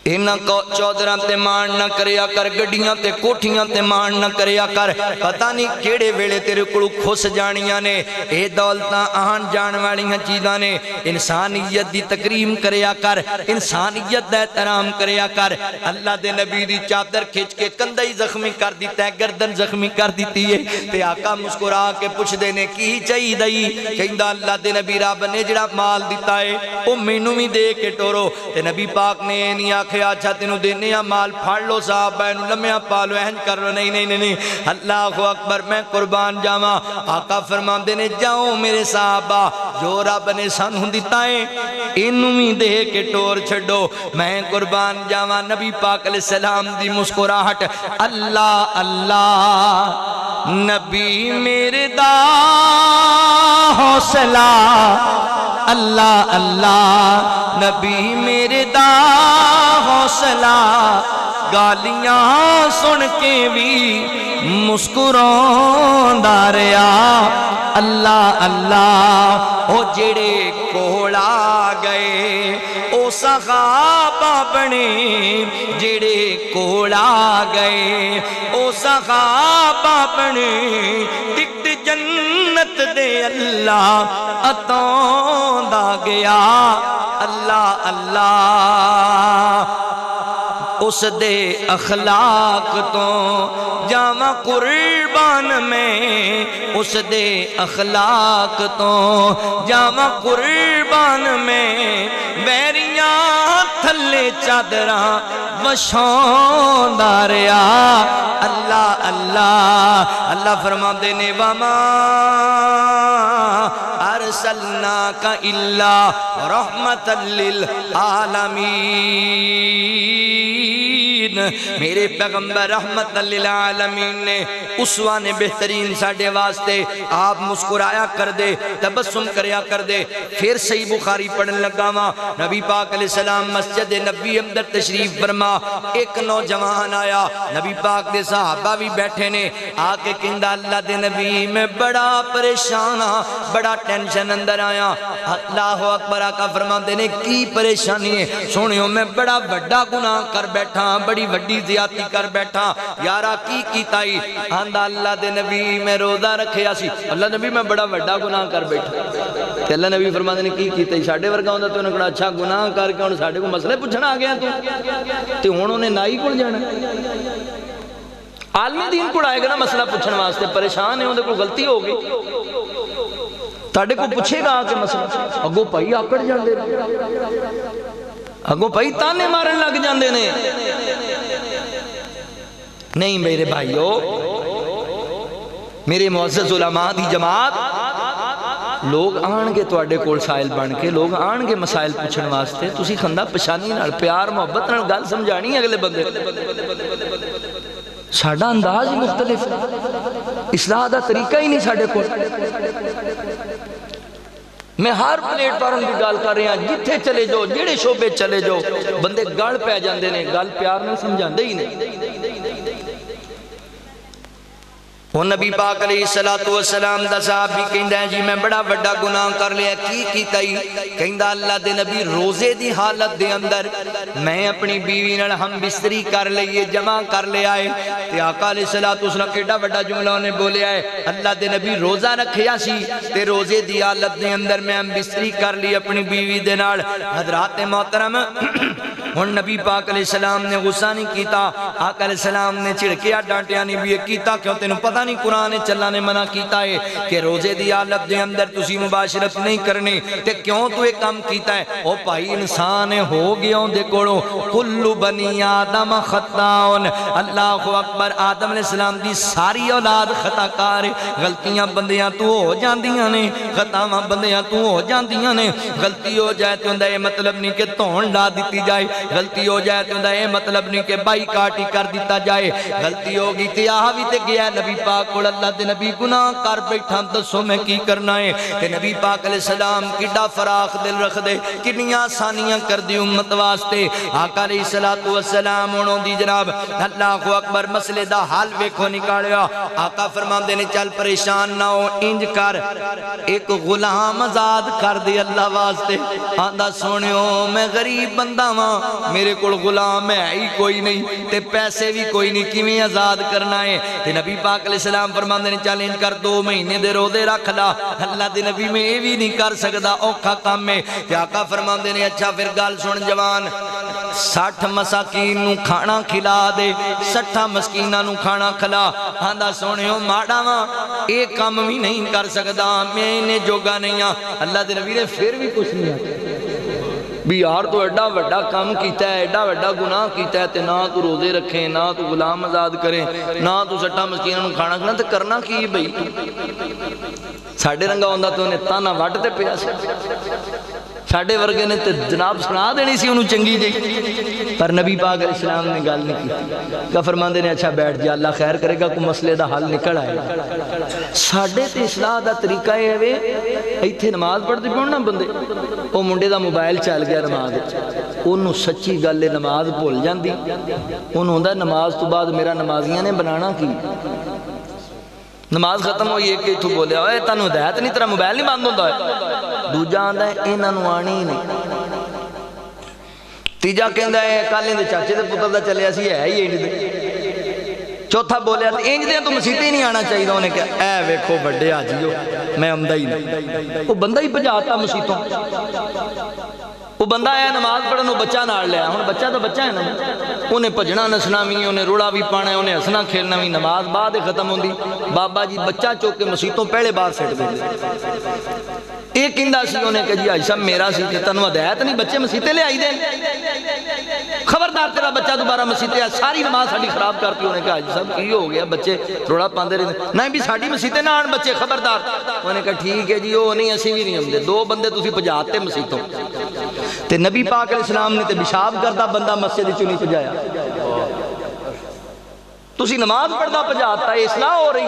انہاں کو چودراں تے مان نہ کریا کر, گڈیاں تے کوٹھیاں تے مان نہ کریا کر, پتہ نہیں کیڑے ویلے تیرے کولوں کھس جانیاں نے. اے دولتاں آن جان والیاں چیزاں نے. انسانیت دی تکریم کریا کر, انسانیت دا احترام کریا کر. اللہ دے نبی دی چادر کھچ کے کندھا ہی زخمی کر دیتا ہے, گردن زخمی کر دیتی ہے. تے آقا مسکرا کے پوچھ دینے کی چاہیے دئی؟ کہندا اللہ دے نبی رب نے جڑا مال دیتا ہے او مینوں بھی دے کے ٹورو. تے نبی پاک نے نہیں آکھیا آکھیا اچھا تینوں دینے مال پھاڑ لو صحابہ نو لمیا پالو اہن کر لو نہیں نہیں نہیں اللہ اکبر میں قربان جاواں آقا فرماندے نے جاؤ میرے صحابہ جو رب نے سانوں دتا ہے اینوں وی دے کے ٹور چھڈو میں قربان جاواں نبی پاک علیہ السلام دی مسکراہٹ اللہ اللہ نبی میرے دا حوصلہ اللہ اللہ نبی میرے دا حوصلہ گالیاں سن کے بھی مسکراندا رہیا اللہ اللہ او جڑے کوڑا گئے او صحابہ بنے جڑے کوڑا گئے او صحابہ بنے ٹکٹ جنت دے اللہ عطاں دا گیا اللہ اللہ اس دے اخلاق تو جاواں قربان میں اس دے اخلاق تو جاواں قربان میں بیریاں تھلے چادراں وچھاوندا رہیا اللہ اللہ اللہ فرماندے نے وما ارسلناک الا رحمتا للعالمین میرے پیغمبر رحمت للعالمین نے اسوہ نے بہترین ساڑھے واسطے آپ مسکرایا کر دے تبسم کریا کر دے پھر صحیح بخاری پڑھن لگا ماں نبی پاک علیہ السلام مسجد نبی اندر تشریف فرما ایک نوجوان آیا نبی پاک دے صحابہ بھی بیٹھے نے آکے کہندا اللہ دے نبی میں بڑا پریشان ہاں بڑا ٹینشن اندر آیا اللہ اکبر آقا فرماندے نے کی پریشانی ہے سونیوں میں بڑا بڑا گناہ کر بیٹھا بڑی وڈی زیادتی کر بیٹھا یارا کی کیتائی آندہ اللہ دے نبی میں روزہ رکھے آسی اللہ نبی میں بڑا وڈا گناہ کر بیٹھا تے اللہ نبی فرماندے نے کی کیتائی ساڑھے ورگا ہوندہ تو انہوں نے کہا اچھا گناہ کر کے انہوں ساڑھے کو مسئلے پوچھنا آ گیا تے انہوں نے نائی کل جانا عالمی دین کو آئے گا نا مسئلہ پوچھنے واسطے پریشان ہے انہوں کو غلطی ہو گئی تاڑے کو پوچھے گا آکے مسئلہ اگو پائی آکڑ جان دے اگو پائی تانے مارن لگ جان دے نے نہیں میرے بھائیو میرے معزز علماء دی جماعت لوگ آن کے توڑے کول سائل بن کے لوگ آن کے مسائل پوچھن واسطے تسی خندہ پشانی نال پیار محبت نال گل سمجھانی ہے اگلے بندے ساڑھا انداز ہی مختلف اصلاح دا طریقہ ہی نہیں ساڑھے کول میں ہر پلیٹ فارم کی گال کر رہے ہیں جتھے چلے جو جڑے شعبے چلے جو بندے گل پہ جاندے نے گل پیار نہ سمجھاندے ہی نہیں وہ نبی پاک علیہ السلام دا صحابی کہندہ ہے جی میں بڑا بڑا گناہ کر لیا کی کیتائی کہندہ اللہ دے نبی روزے دی حالت دے اندر میں اپنی بیوی نال ہم بستری کر لئیے جمع کر لے آئے تے آقا علیہ السلام کیڑا بڑا جملہ نے بولے آئے اللہ دے نبی روزہ رکھیا سی تے روزے دی حالت دے اندر میں ہم بستری کر لی اپنی بیوی دے نال حضرات محترم اور نبی پاک علیہ السلام نے غصہ نہیں کیتا آقا علیہ السلام نے چھڑکیا ڈانٹیا نہیں بھی یہ کیتا کیوں تینوں پتہ نہیں قرآن چلا نے منع کیتا ہے کہ روزے دی حالت دے اندر تسی مباشرت نہیں کرنے تے کیوں تو ایک کام کیتا ہے او بھائی انسان ہو گیا دے کوڑو کلو بنی آدم خطاؤن اللہ اکبر آدم علیہ السلام دی ساری اولاد خطا کار غلطیاں بندیاں تو ہو جاندیاں نے خطاواں بندیاں تو ہو جاندیاں نے غلطی ہو جائے تو اندہ یہ مطلب نہیں کہ تون لا دیتی جائے غلطی ہو جائے تو یہ مطلب نہیں کہ بائی کاٹی کر دیتا جائے غلطی ہوگی تے آہوی تے گیا نبی پاک اور اللہ دے نبی گناہ کر بیٹھا دسو میں کی کرنا ہے کہ نبی پاک علیہ السلام کڈا فراخ دل رکھ دے کنیاں آسانیاں کر دی امت واسطے آقا علیہ السلام انہوں دی جناب اللہ اکبر مسئلے دا حال ویکھو نکالیا آقا فرمان دینے چل پریشان نہ ہو انج کر ایک غلام آزاد کر دی اللہ واسطے آندہ سونیو میں غریب بندہ ہاں میرے کول غلام ہے ہی کوئی نہیں تے پیسے بھی کوئی نہیں کیویں آزاد کرنا ہے تے نبی پاک علیہ السلام فرماندے نے چیلنج کر 2 مہینے دے روزے رکھ لا اللہ دے نبی میں یہ بھی نہیں کر سکدا اوکھا کام ہے تے آقا فرماندے نے اچھا پھر گل سن جوان 60 مساکین نو کھانا کھلا دے 60 مسکیناں نو کھانا کھلا آندا سونیو ماڑا وا ایک کام بھی نہیں کر سکدا میں نے جوگا نہیں ہاں اللہ دے نبی نے پھر بھی کچھ نہیں بھی یار تو ایڈا وڈا کام کیتا ہے، ایڈا وڈا گناہ کیتا ہے، تے نہ تو روزے رکھیں، نہ تو غلام آزاد کریں، نہ تو سٹا مسکینوں کھانا کھانا، تے کرنا کی بھئی ساڑھے رنگا ہوندہ تو انہیں تانا وٹ تے پیا سی، ساڑھے ورگے نے تے جناب سنا دینی سی انہوں چنگی جی، پر نبی پاک علیہ السلام نے گال نہیں کی کہ فرماندے نے اچھا بیٹھ جا، اللہ خیر کرے گا کوئی مسئلے دا حل نکل آئے گا۔ ساڑھے تے اصلاح دا طریقہ ہے وے ایتھے نماز پڑھتے بھی ہونا بندے، وہ منڈے دا موبائل چل گیا نماز، انہوں سچی گل نماز بھول جاندی، انہوں ہوندہ نماز تو بعد میرا نمازیاں نے بنانا کی، نماز ختم ہوئی ہے کہ تو بولے ہوئے تانو ہدایت نہیں، تیرا موبائل نہیں بند ہوتا ہے، دوجہ آندہ ہے انہوں آنی نہیں، تیجا کہندہ ہے کالیں دے چاچے دے پتر دا چلے ایسی ہے ہی انج دے، چوتھا بولے انج دے تو مسیطے نہیں آنا چاہیے، انہیں کہا اے ویکھو بڑے آجیو میں عمدہ ہی نہیں، وہ بندہ ہی پجاتا مسیطوں، وہ بندہ آیا نماز پڑھن وہ بچہ نال لیا، ہن بچہ تو بچہ ہے نا، انہیں پجنا نسنا بھی، انہیں روڑا بھی پانا ہے، انہیں ہسنا کھیلنا بھی، نماز بعد ختم ہوندی، بابا جی بچہ چوکے مسیطوں پہلے بار سیٹ دے ایک اندہ سی انہیں کہ جی آج صاحب میرا سی کہ تنوہ دہیت نہیں بچے مسیطے لے آئی دیں، خبردار تیرا بچہ دوبارہ مسیطے آج ساری نماز ساڑھی خراب کرتی، انہیں کہا آج صاحب کی ہو گیا بچے روڑا پاندے رہے نہیں بھی ساڑھی مسیطے نہ آن بچے خبردار، انہیں کہا ٹھیک ہے جی وہ نہیں اسی بھی نہیں ہم دے، دو بندے تُسی پجاتے مسیطوں، تے نبی پاک علیہ السلام نے تے بشاب کردہ بندہ مسجد چنی پجایا، تُسی نماز پڑھدا پجاتا ہے اصلاح ہو رہی،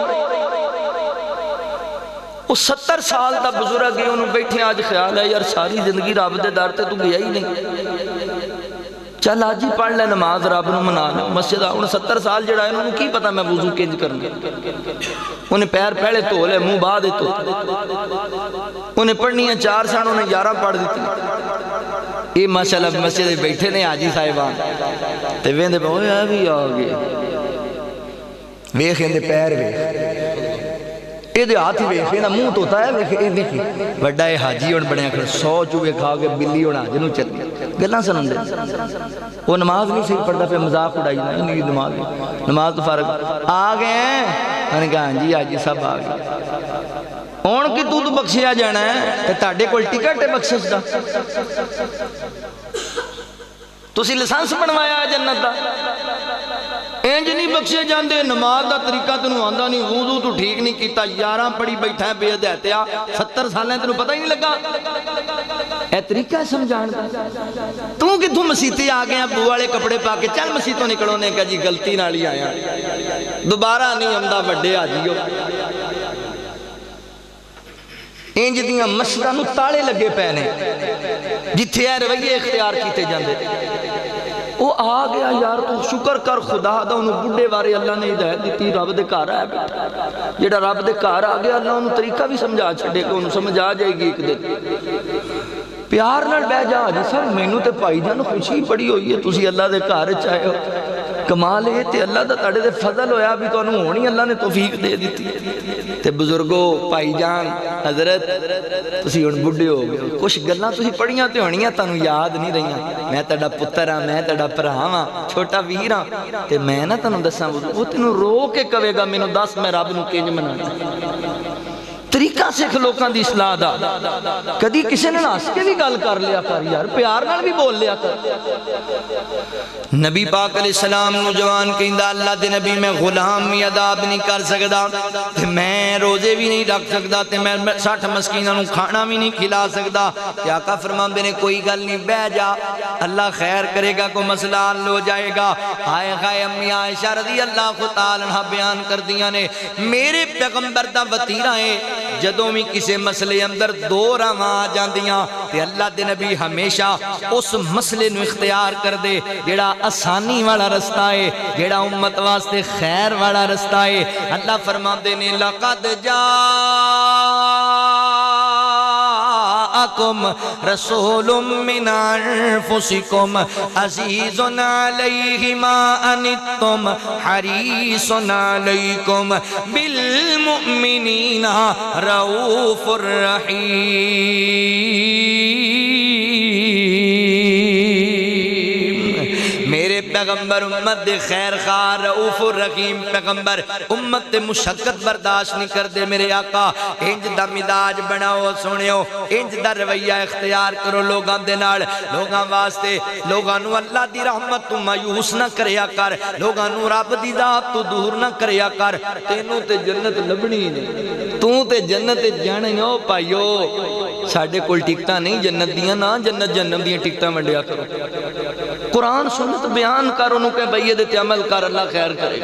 وہ 70 سال تا بزرگ گئے انہوں بیٹھے آج خیال ہے یار ساری زندگی رب دے در تے تو گیا ہی نہیں، چل آج ہی پڑھ لے نماز رب نو منا لے مسجد انہوں 70 سال جڑا ہے انہوں کی پتا میں وضو کنج کرنے، انہیں پیر پہلے تو لے منہ بعد تو، انہیں پڑھنی ہے 4 سال انہیں 11 پڑھ دیتی، یہ ماشاءاللہ مسجد بیٹھے نے آجی صاحبان تے ویندے پہ ہوئے بھی آگے ویخ اندے پیر ویخ یہ دے ہاتھ ہی ویخے نا منہ توتا ہے ویخے یہ دیکھیں وڈا ہے حاجی اور بڑے اکھر 100 چوہے کھا کے بلی اور حاجنوں چل گیا گلہ سنن دے وہ نماز نہیں صحیح پڑھتا پہ مذاق اڑائی نا انہی نماز تو فارغ آگئے ہیں میں نے کہا ہاں جی حاجی صاحب آگئے اون کی تو بخشیا جانا ہے تے تاڑے کول ٹکٹ ہے بخشش دا تسی لسانس بنوایا جنت دا انج نہیں بخشے جاندے نماز دا طریقہ تنوں آندہ نہیں وضو تو ٹھیک نہیں کیتا 11 پڑی بیٹھا ہے بے ہدایتیا 70 سال ہیں تنوں پتہ ہی نہیں لگا اے طریقہ سمجھان دا تو کتھوں مسیطے آگئے ہیں ابو والے کپڑے پا کے چل مسیطوں نکلو نے کہا جی غلطی نالی آیا دوبارہ نہیں ہمدہ بڑے آجیو انج دیاں مسجداں نو تاڑے لگے پہنے جتھے اے رویے اختیار کیتے جاندے وہ آ گیا یار تو شکر کر خدا دا انہوں بڑھے وارے اللہ نے ہدایت دیتی رب دے کار آیا بیٹھا جیڑا رب دے کار آ گیا اللہ انہوں طریقہ بھی سمجھا چھڑے کہ انہوں سمجھ آ جائے گی ایک دن پیار نال بے جا جی سر مینوں تے پائی جانو خوشی پڑی ہوئی ہے تسی اللہ دے کار چاہے ہو کمال ہے تے اللہ دا تاڑے دے فضل ہویا بھی تو انہوں ہونی اللہ نے توفیق دے دیتی تے بزرگو پائی جان حضرت تسی ان بڑھے ہو گئے کچھ گلنا تسی پڑھیاں تے ہونیاں تانوں یاد نہیں رہیاں میں تاڑا پتر ہاں میں تاڑا پرہاں ہاں چھوٹا ویر ہاں تے میں نا تانوں دساں وہ تینوں رو کے کہے گا مینوں دس میں رب نو کنج منانا طریقہ سکھ لوکاں دی اصلاح دا کدی کسی نے ناس کے بھی گل کر لیا کر یار پیار نال بھی بول لیا کر نبی پاک علیہ السلام نوجوان کہندہ اللہ دے نبی میں غلام بھی عذاب نہیں کر سکدا تے میں روزے بھی نہیں رکھ سکدا تے میں 60 مسکینوں نوں کھانا بھی نہیں کھلا سکدا تے آقا فرماندے نے کوئی گل نہیں بہ جا اللہ خیر کرے گا کو مسئلہ حل ہو جائے گا آئے خائے امی عائشہ رضی اللہ تعالی عنہ بیان کر دیا نے میرے پیغمبر دا وطیرہ ہے جدوں میں کسے مسئلے اندر دو رواں آ جاندیاں تے اللہ دے نبی ہمیشہ اس مسئلے نو اختیار کر دے جیڑا آسانی والا رستہ ہے جیڑا امت واسطے خیر والا رستہ ہے اللہ فرماندے نے لقد جاءکم رسول من انفسکم عزیز علیہ ما انتم حریص علیکم بالمؤمنین رؤوف الرحیم میرے پیغمبر امت دے خیر خواہ رؤوف الرحیم پیغمبر امت تے مشقت برداشت نہیں کر دے میرے آقا انج دا مزاج بناؤ سنیو انج دا رویہ اختیار کرو لوگاں دے نال لوگاں واسطے لوگاں نو اللہ دی رحمت تو مایوس نہ کریا کر لوگاں نو رب دی ذات تو دور نہ کریا کر تینوں تے جنت لبنی نہیں تو تے جنت جانے ہو پائیو ساڑھے کول ٹکٹاں نہیں جنت دیاں نہ جنت جنم دیاں ٹکٹاں منڈیا کرو قرآن سنت بیان کر انہوں کہ بھئی یہ تے عمل کر اللہ خیر کرے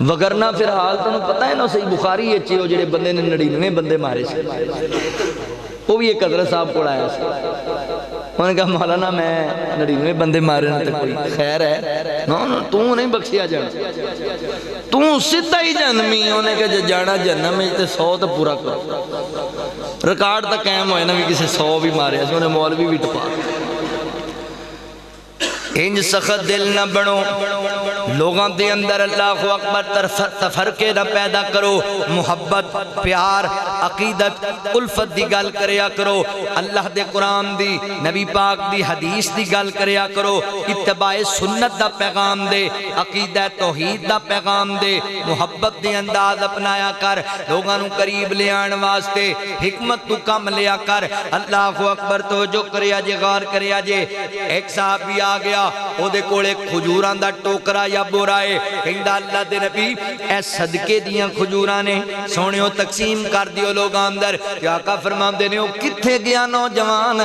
وگرنہ پھر حال تنہوں پتہ ہے نا صحیح بخاری یہ چیئے ہو جڑے بندے نے 99 بندے مارے سے وہ بھی ایک حضرت صاحب کو آیا سے انہوں نے کہا مولانا میں 99 بندے مارے نہ تے کوئی خیر ہے تو نہیں بخشیا جانا تو ستا ہی جنمی انہوں نے کہا جانا جنم میں تے 100 تو پورا کرو ریکارڈ تک قائم ہوئے نا بھی کسی 100 بھی مارے انہوں نے مولوی بھی ٹپا انج سخت دل نہ بنو لوگاں دے اندر اللہ اکبر تفرقے نہ پیدا کرو محبت پیار عقیدت الفت دی گل کریا کرو اللہ دے قرآن دی نبی پاک دی حدیث دی گل کریا کرو اتباع سنت دا پیغام دے عقیدہ توحید دا پیغام دے محبت دے انداز اپنایا کر لوگاں نو قریب لے آن واسطے حکمت تو کم لیا کر اللہ اکبر توجہ کریا جے غور کریا جے ایک صاحب بھی آ گیا او دے کولے کھجوران دا ٹوکرا یا بورائے کہندہ اللہ دے نبی اے صدقے دیاں کھجوران نے سونیوں تقسیم کر دیو لوگ اندر یا آقا فرمام دینے ہو کتھے گیا نوجوان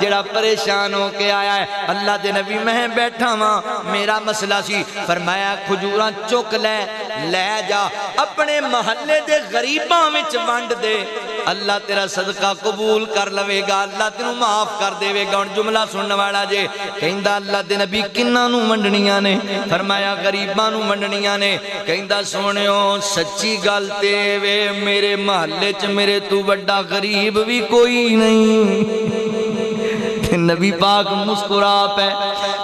جڑا پریشان ہو کے آیا ہے اللہ دے نبی میں بیٹھا ماں میرا مسئلہ سی فرمایا کھجوران چک لے جا اپنے محلے دے غریباں میں ونڈ دے اللہ تیرا صدقہ قبول کر لوے گا اللہ تیروں معاف کر دے گا اور جملہ سننے والا جے کہندہ اللہ دے نبی کنہ نو منڈنیاں نے فرمایا غریباں نو منڈنیاں نے کہندہ سونیوں سچی گالتے وے میرے محلے چ میرے تو بڑا غریب بھی کوئی نہیں نبی پاک مسکرا پہ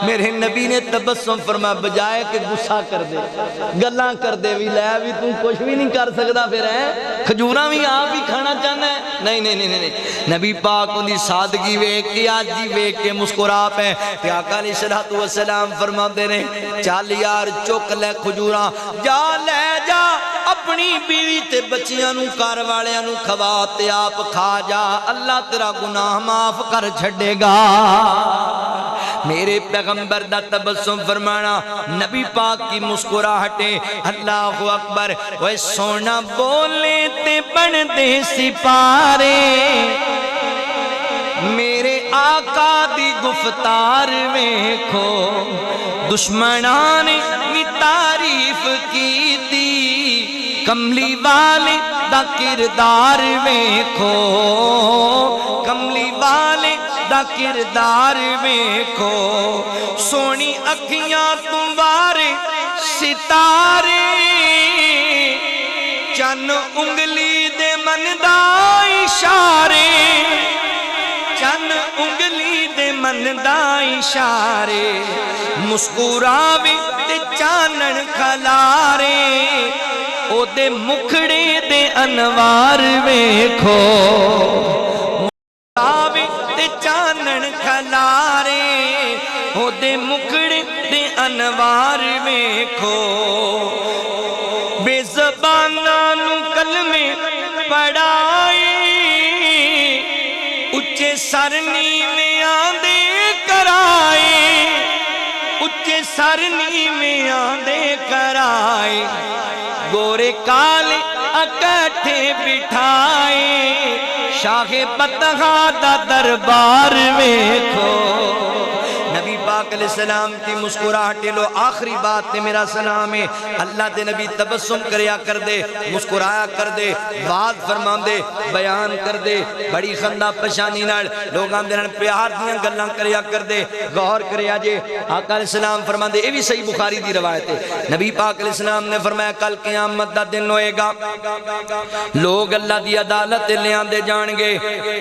میرے نبی نے تبسم فرمایا بجائے کہ غصہ کر دے گلاں کر دے بھی لے بھی تو کچھ بھی نہیں کر سکتا پھر ہے کھجوراں بھی آپ ہی کھانا چاہنا ہے نہیں نبی پاک ان دی سادگی ویک کے آجی ویک کے مسکرا پہ کہ آقا علیہ السلام فرما دے رہے چال یار چک لے کھجوراں جا لے جا اپنی بیوی تے بچیاں نو کار والیاں نو کھواتے آپ کھا جا اللہ تیرا گناہ معاف کر چھڑے گا میرے پیغمبر دا تبسم فرمانا نبی پاک کی مسکراہٹیں اللہ اکبر وہ سونا بولے تے بن دے سپارے میرے آقا دی گفتار میں کھو دشمنان نے تعریف کی تھی کملی والے دا کردار میں کھو کملی والے دا کردار میں کھو سونی اکھیاں تمہارے ستارے چن انگلی دے من دا اشارے چن انگلی دے من دا اشارے مسکراوے تے چانن کھلارے او دے مکھڑے دے انوار ویکھو مسکراوے تے چانن کھلارے او دے مکھڑے دے انوار ویکھو بے زباناں نو کلمے پڑھائے اچھے سرنی میں آندے کرائے اچھے سرنی میں آندے کرائے گورے کالے اکٹھے بٹھائے شاہ بطغا دا دربار ویکھو نبی پاک علیہ السلام کی مسکراہٹے لو آخری بات تے میرا سلام ہے اللہ دے نبی تبسم کریا کر دے مسکرایا کر دے بات فرمان دے بیان کر دے بڑی خندہ پشانی نال لوگاں دے نال پیار دیاں گلاں کریا کر دے غور کریا جے آقا علیہ السلام فرمان دے یہ بھی صحیح بخاری دی روایت ہے نبی پاک علیہ السلام نے فرمایا کل قیامت دا دن ہوئے گا لوگ اللہ دی عدالت لے آندے جان گے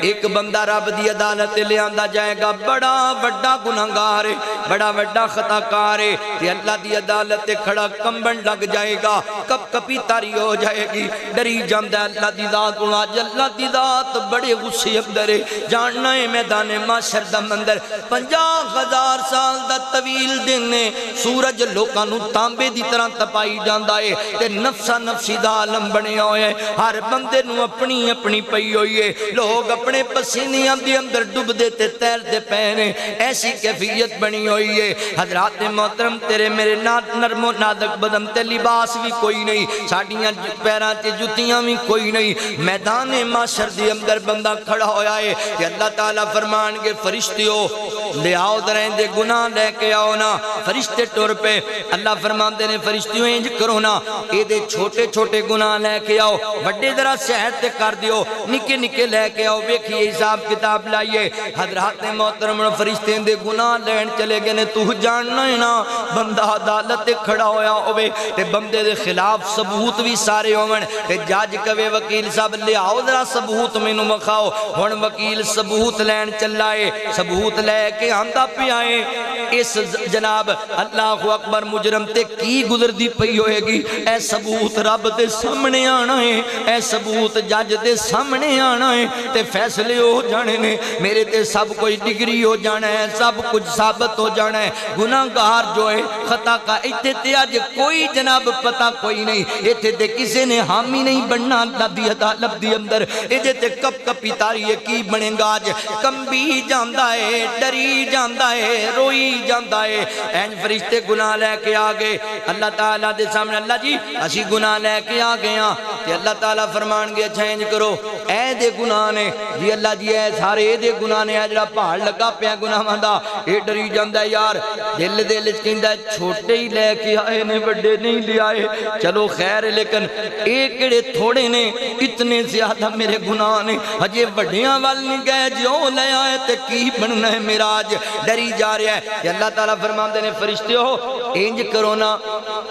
ایک بندہ رب دی عدالت لے آندہ جائے گا بڑا بڑا گناہگار بڑا وڈا خطا کار ہے تے اللہ دی عدالت تے کھڑا کمبن لگ جائے گا کب کپی تاری ہو جائے گی ڈری جاندہ اللہ دی ذات ہونا اللہ دی ذات بڑے غصے اندر ہے جاننا ہے میدان معاشر دا مندر 50,000 سال دا طویل دن نے سورج لوکاں نو تانبے دی طرح تپائی جاندہ ہے تے نفسا نفسی دا عالم بنے ہوئے ہیں ہر بندے نو اپنی اپنی پئی ہوئی ہے لوگ اپنے پسینیاں دی اندر ڈب دیتے تیرتے پہنے ایسی کیفیت بنی ہوئی ہے حضرات محترم تیرے میرے نرم و نازک بدن تے لباس بھی کوئی نہیں ساڑیاں پیران تے جتیاں بھی کوئی نہیں میدان معاشر دی اندر بندہ کھڑا ہویا ہے کہ اللہ تعالیٰ فرمان کے فرشتیوں لے آؤ درہیں دے گناہ لے کے آؤ نا فرشتے ٹور پہ اللہ فرمان دے نے فرشتیوں انج کرو نا اے دے چھوٹے چھوٹے گناہ لے کے آؤ بڑے ذرا سہر تے کر دیو نکے نکے لے کے آؤ بیکھئے حساب کتاب لائیے حضرات محترم فرشتے دے گناہ لین چلے گئے نے تو جاننا ہے نا بندہ عدالت کھڑا ہویا ہوئے تے بندے دے خلاف ثبوت بھی سارے ہومن تے جاج کوے وکیل صاحب لے آؤ ذرا ثبوت میں نو مخاؤ ہون وکیل ثبوت لین چلائے ثبوت لے کے آندہ پہ آئے اس جناب اللہ اکبر مجرم تے کی گزر دی پئی ہوئے گی اے ثبوت رب تے سامنے آنا ہے اے ثبوت جج تے سامنے آنا ہے تے فیصلے ہو جانے نے میرے تے سب کوئی ڈگری ہو جانا ہے سب کچھ ثابت ہو جانا ہے گناہگار جو ہے خطا کا ایتھے تے آج کوئی جناب پتہ کوئی نہیں ایتھے تے کسے نے حامی نہیں بننا اللہ دی عدالت دی اندر ایتھے تے کب کپی تاری کی بنے گا آج کم بھی جاندہ ہے ڈری جاندہ ہے روئی جاندہ ہے این فرشتے گناہ لے کے آگے اللہ تعالیٰ دے سامنے اللہ جی اسی گناہ لے کے آگے ہاں کہ اللہ تعالیٰ فرمان گے اچھا انج کرو اے دے گناہ نے جی اللہ جی اے سارے اے دے گناہ نے جڑا پہاڑ لگا پیا گناہ ماندہ اے ڈری جاندہ ہے یار دل چکندہ ہے چھوٹے ہی لے کے آئے نے بڑے نہیں لے آئے چلو خیر لیکن ایک کڑے تھوڑے نے اتنے زیادہ میرے گناہ نے ہجے بڑیاں والنی گئے جو لے آئے تے کی بننا ہے میرا آج ڈری جا رہا ہے کہ اللہ تعالیٰ فرمان دینے فرشتے ہو انج کرو نا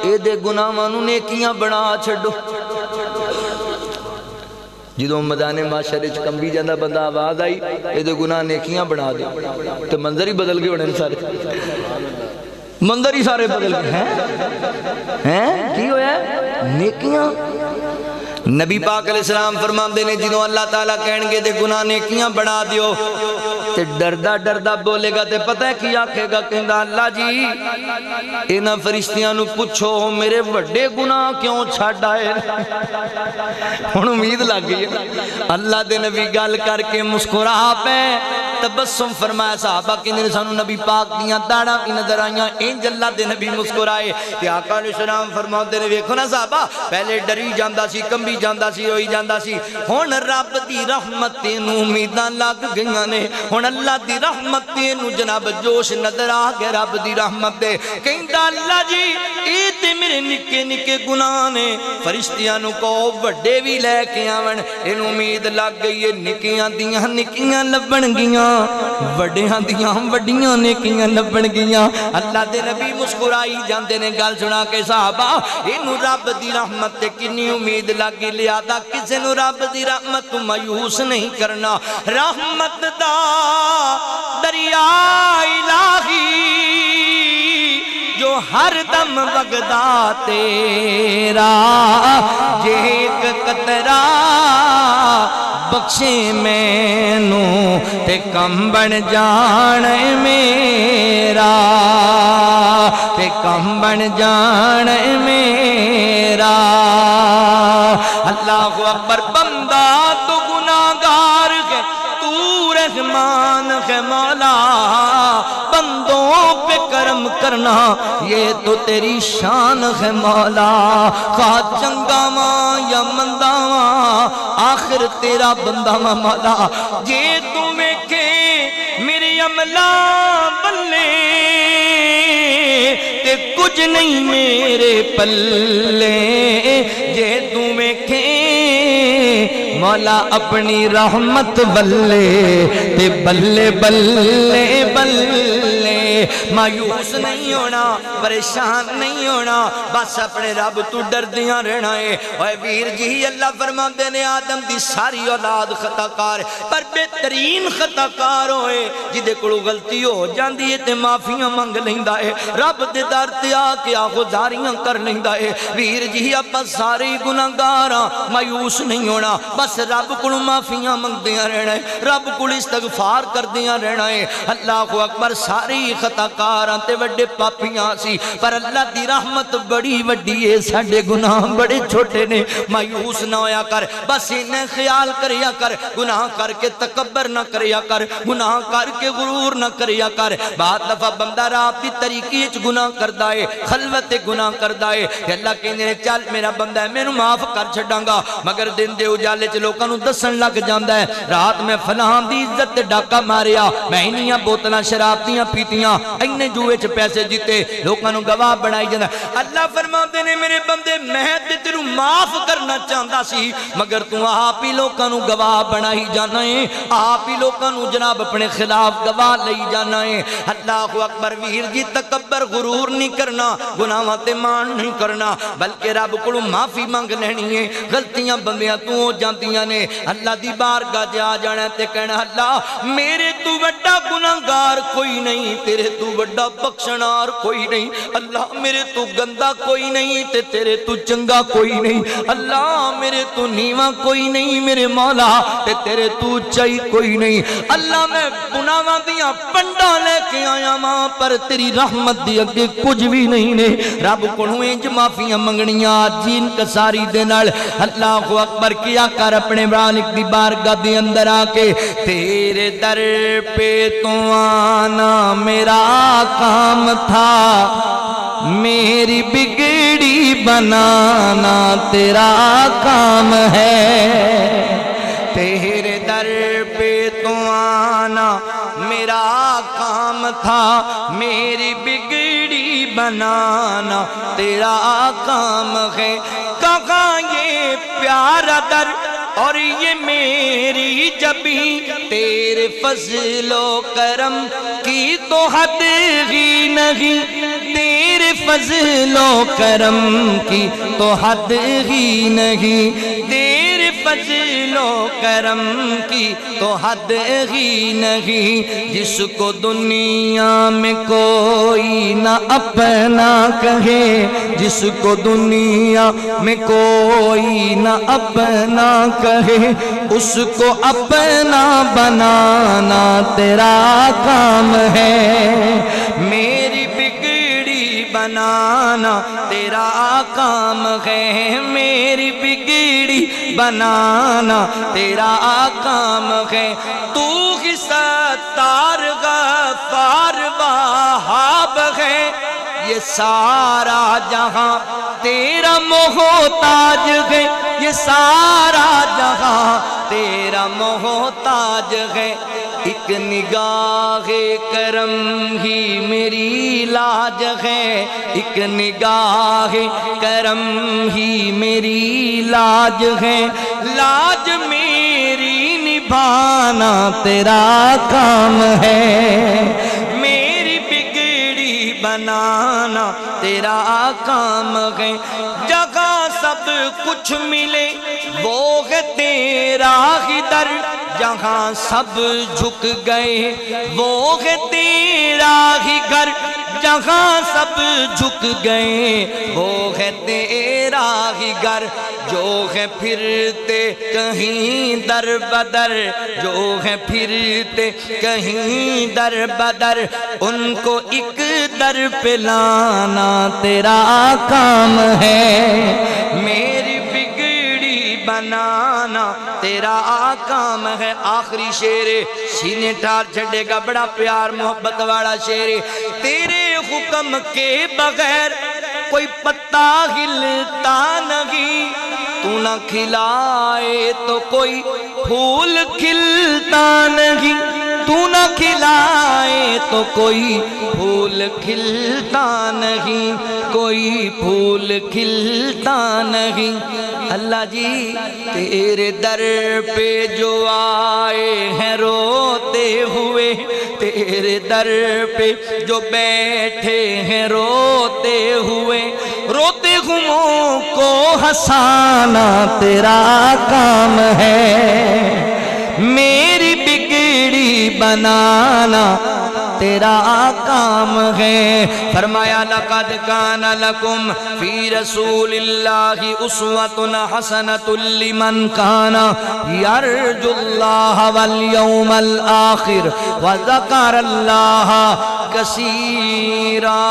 اے دے گناہ مانو نیکیاں بنا چھڑو جدوں میدان معاشر وچ کمبی جاندہ بندہ آواز آئی اے دے گناہ نیکیاں بنا دے تو منظر ہی بدل گئے ہونے سارے منظر ہی سارے بدل گئے ہیں کی ہویا ہے نیکیاں نبی پاک علیہ السلام فرمان دینے جنہوں اللہ تعالیٰ کہن گے دے گناہ نیکیاں بڑھا دیو تے ڈردہ ڈردہ بولے گا تے پتہ ہے کیا کہے گا کہندہ اللہ جی اینا فرشتیاں نو پوچھو میرے وڈے گناہ کیوں چھاڑ آئے ہن امید لگ گئی اللہ دے نبی گل کر کے مسکرا پہ تبسم فرمایا صحابہ کی سانو نبی پاک دیاں داڑاں کی نظر آئیاں انج اللہ دے نبی مسکرائے کہ آقا علیہ السلام فرماؤ دے نبی دیکھو نا صحابہ پہلے ڈری جاندہ سی کمبی جاندہ سی ہوئی جاندہ سی ہون رب دی رحمت نو امیداں لگ گئیاں نے ہون اللہ دی رحمت نو جناب جوش نظر آ گئے رب دی رحمت دے کہندہ اللہ جی اے تے میرے نکے نکے گناہ نے فرشتیاں نو کو وڈے بھی لے کے آون ان امید لگ گئی نکیاں دیاں نکیاں لبن گیاں وڈیاں دیاں وڈیاں نیکیاں لبن گیاں اللہ دے نبی مسکرائی جاندے نے گل سنا کے صحابہ انہوں رب دی رحمت تے کنی امید لگی لیا کسے نو رب دی رحمت تو مایوس نہیں کرنا رحمت دا دریا الہی جو ہر دم وگدا تیرا جے ایک قطرہ بخشے میں نو تے کم بن جان میرا تے کم بن جان میرا اللہ اکبر بندہ تو گناہگار ہے تو رحمان ہے مولا بندوں پہ کرم کرنا یہ تو تیری شان ہے مولا خواہ چنگا ماں یا مندہ ماں آخر تیرا بندہ ماں مولا یہ تمہیں کہ میری عملہ بلے تے کچھ نہیں میرے پلے یہ تمہیں کہ مولا اپنی رحمت بلے تے بلے بلے بلے مایوس نہیں ہونا، پریشان نہیں ہونا، بس اپنے رب تو ڈر دیاں رہنا ہے۔ اے ویر جی اللہ فرماندے نے آدم دی ساری اولاد خطا کار پر بہترین خطا کار ہوئے جدے کولوں غلطی ہو جاندی ہے تے معافیاں منگ لیندا ہے، رب دے در تے آ کے آخذاریاں کر لیندا ہے۔ ویر جی اپا سارے گناہگاراں، مایوس نہیں ہونا، بس رب کولوں معافیاں منگدیاں رہنا ہے، رب کول استغفار کردیاں رہنا ہے۔ اللہ اکبر، سارے خطا کاراں تے وڈے پاپیاں سی پر اللہ دی رحمت بڑی وڈی ہے، ساڈے گناہ بڑے چھوٹے نے۔ مایوس نہ ہویا کر، بس انہیں خیال کریا کر، گناہ کر کے تکبر نہ کریا کر، گناہ کر کے غرور نہ کریا کر۔ بعد دفعہ بندہ رات دی طریقی اچ گناہ کردہ ہے، خلوت گناہ کردہ ہے کہ اللہ کہنے چل میرا بندہ ہے میں نو معاف کر چھڑاں گا، مگر دن دے اجالے چ لوکاں نو دسن لگ جاندا ہے رات میں فلاں دی عزت ڈاکا ماریا، میں انیاں بوتلاں شراب دیاں پیتیاں، اینے جوئے چ پیسے جیتے، لوکاں نو گواہ بنائی جاندا۔ اللہ فرماندے نے میرے بندے میں تے تینو معاف کرنا چاہندا سی مگر تو آپ ہی لوکاں نو گواہ بنائی جانا ہے، آپ ہی لوکاں نو جناب اپنے خلاف گواہ لئی جانا ہے۔ اللہ اکبر، ویر جی تکبر غرور نہیں کرنا، گناہاں تے مان نہیں کرنا، بلکہ رب کولوں معافی مانگ لینی ہے۔ غلطیاں بندیاں تو ہو جاندیاں نے، اللہ دی بارگاہ تے آ جانا تے کہنا اللہ میرے تو بڑا گناہگار کوئی نہیں، تیرے تو بڑا بخشنار کوئی نہیں، اللہ میرے تو گندا کوئی نہیں تے تیرے تو چنگا کوئی نہیں، اللہ میرے تو نیواں کوئی نہیں میرے مولا تے تیرے تو اچائی کوئی نہیں۔ اللہ میں گناہاں دیاں پنڈاں لے کے آیا ماں پر تیری رحمت دی اگے کچھ بھی نہیں نے، رب کولوں انج معافیاں منگنیاں جین کساری دے نال۔ اللہ اکبر، کیا کر اپنے مالک دی بارگاہ دے اندر آ کے تیرے در پہ تو آنا میرا کام تھا، میری بگڑی بنانا تیرا کام ہے، تیرے در پہ تو آنا میرا کام تھا، میری بگڑی بنانا تیرا کام ہے۔ کہاں یہ پیارا در اور یہ میری جبیں، تیرے فضل و کرم کی تو حد ہی نہیں، تیرے فضل و کرم کی تو حد ہی نہیں، تیرے فضل و کرم کی تو حد ہی نہیں۔ جس کو دنیا میں کوئی نہ اپنا کہے، جس کو دنیا میں کوئی نہ اپنا کہے، اس کو اپنا بنانا تیرا کام ہے، میری بگڑی بنانا تیرا کام ہے، میری بگڑی بنانا تیرا کام ہے۔ تو ہی ستار غفار وہاب ہے، یہ سارا جہاں تیرا محتاج ہے، یہ سارا جہاں تیرا محتاج ہے۔ ایک نگاہ کرم ہی میری لاج ہے، ایک نگاہ کرم ہی میری لاج ہے، لاج میری نبھانا تیرا کام ہے، میری بگڑی بنانا تیرا کام ہے۔ جگہ سب کچھ ملے وہ ہے تیرا ہی در، جہاں سب جھک گئے وہ ہے تیرا ہی گھر، جہاں سب جھک گئے وہ ہے تیرا ہی گھر۔ جو ہے پھرتے کہیں در بدر، جو ہے پھرتے کہیں در بدر، ان کو ایک در پہ لانا تیرا کام ہے، میری بگڑی بنانا تیرا کام ہے۔ آخری شعر سینے ٹھار چھڑے گا، بڑا پیار محبت والا شعر۔ تیرے حکم کے بغیر کوئی پتا ہلتا نہیں، تو نہ کھلائے تو کوئی پھول کھلتا نہیں، تو نہ کھلائے تو کوئی پھول کھلتا نہیں، کوئی پھول کھلتا نہیں۔ اللہ جی تیرے در پہ جو آئے ہیں روتے ہوئے تیرے در پہ جو بیٹھے ہیں روتے ہوئے، روتے ہوں کو ہنسانا تیرا کام ہے، میری بگڑی بنانا تیرا کام ہے۔ فرمایا لقد کان لکم فی رسول اللہ اسوۃ حسنۃ لمن کان یرجو اللہ والیوم الآخر وذکر اللہ کثیرا۔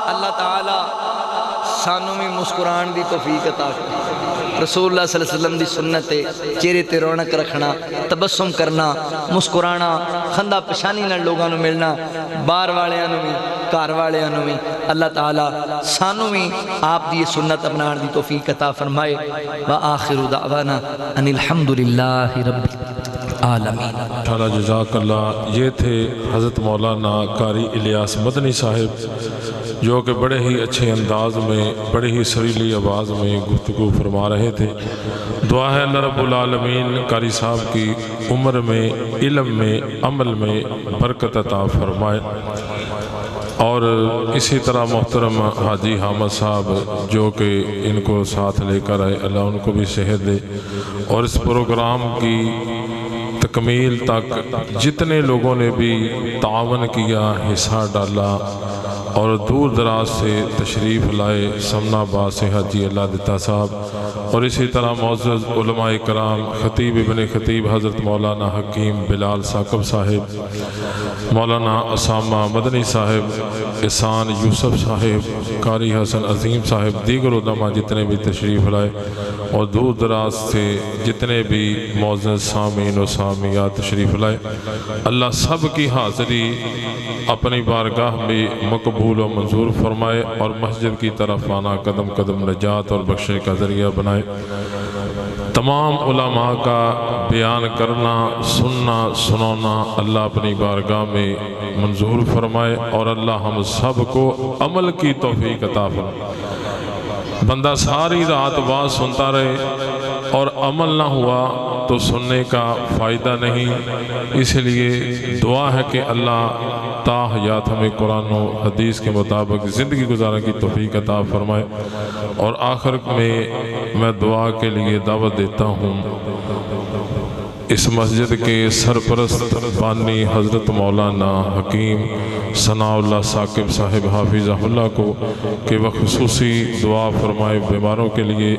اللہ تعالی سانوں میں مسکران دی توفیق عطا کرے۔ رسول اللہ صلی اللہ علیہ وسلم دی سنت ہے چہرے تے رونق رکھنا، تبسم کرنا، مسکرانا، خندہ پشانی نال لوگاں نو ملنا، بار والیاں نو بھی گھر والیاں نو بھی۔ اللہ تعالی سانوں بھی آپ دی سنت اپنان دی توفیق عطا فرمائے۔ وآخر دعوانا ان الحمدللہ رب العالمین۔ تعالیٰ جزاک اللہ۔ یہ تھے حضرت مولانا قاری الیاس مدنی صاحب، جو کہ بڑے ہی اچھے انداز میں، بڑے ہی سریلی آواز میں گفتگو فرما رہے تھے۔ دعا ہے اللہ رب العالمین قاری صاحب کی عمر میں، علم میں، عمل میں برکت عطا فرمائے، اور اسی طرح محترم حاجی حامد صاحب جو کہ ان کو ساتھ لے کر آئے، اللہ ان کو بھی صحت دے، اور اس پروگرام کی تکمیل تک جتنے لوگوں نے بھی تعاون کیا، حصہ ڈالا اور دور دراز سے تشریف لائے، سمنا آباد سے حاجی اللہ دتا صاحب، اور اسی طرح معزز علماء کرام، خطیب ابن خطیب حضرت مولانا حکیم بلال ثاقب صاحب، مولانا اسامہ مدنی صاحب، احسان یوسف صاحب، قاری حسن عظیم صاحب، دیگر علماء جتنے بھی تشریف لائے، اور دور دراز سے جتنے بھی معزز سامعین و سامعات تشریف لائے، اللہ سب کی حاضری اپنی بارگاہ میں مقبول و منظور فرمائے، اور مسجد کی طرف آنا قدم قدم نجات اور بخشے کا ذریعہ بنائے۔ تمام علماء کا بیان کرنا، سننا، سنانا اللہ اپنی بارگاہ میں منظور فرمائے، اور اللہ ہم سب کو عمل کی توفیق عطا فرمائے۔ بندہ ساری رات بات سنتا رہے اور عمل نہ ہوا تو سننے کا فائدہ نہیں، اس لیے دعا ہے کہ اللہ تا حیات ہمیں قرآن و حدیث کے مطابق زندگی گزارنے کی توفیق عطا فرمائے۔ اور آخر میں دعا کے لیے دعوت دیتا ہوں اس مسجد کے سرپرست بانی حضرت مولانا حکیم ثناء اللہ ثاقب صاحب حافظہ اللہ کو کہ وہ خصوصی دعا فرمائے بیماروں کے لیے۔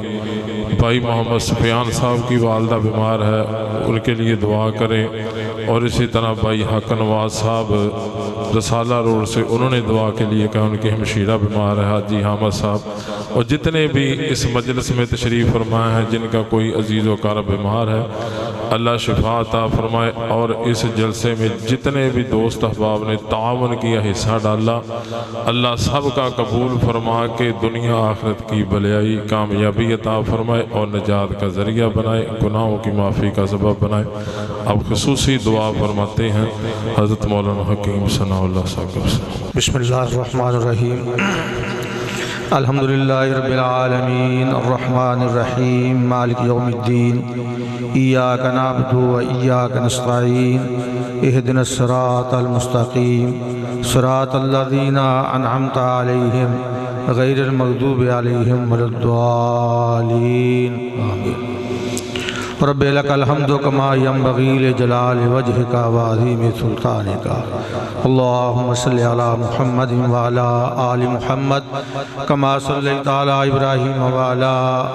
بھائی محمد سفیان صاحب کی والدہ بیمار ہے، ان کے لیے دعا کریں، اور اسی طرح بھائی حق نواز صاحب رسالہ روڈ سے، انہوں نے دعا کے لیے کہا، ان کی ہمشیرہ بیمار ہے حاجی حامد صاحب، اور جتنے بھی اس مجلس میں تشریف فرمائے ہیں جن کا کوئی عزیز و اقارب بیمار ہے، اللہ شفا عطا فرمائے۔ اور اس جلسے میں جتنے بھی دوست احباب نے تعاون کیا، حصہ ڈالا، اللہ سب کا قبول فرما کے دنیا آخرت کی بھلائی کامیابی عطا فرمائے اور نجات کا ذریعہ بنائے، گناہوں کی معافی کا سبب بنائے۔ اب خصوصی دعا فرماتے ہیں حضرت مولانا حکیم ثناء اللہ ثاقب صاحب۔ بسم اللہ الرحمن الرحیم، الحمدللہ رب العالمین، الرحمن الرحیم، مالک یوم الدین، ایاک نعبد و ایاک نستعین، اہدنا الصراط المستقیم، صراط الذین انعمت علیہم غیر المغضوب علیہم ولا الضالین، آمین۔ رب لک الحمد کما ینبغی لجلال وجہک وعظیم سلطانک، اللہم صلی علی محمد وعلی آل محمد کما صلیت علی ابراہیم وعلی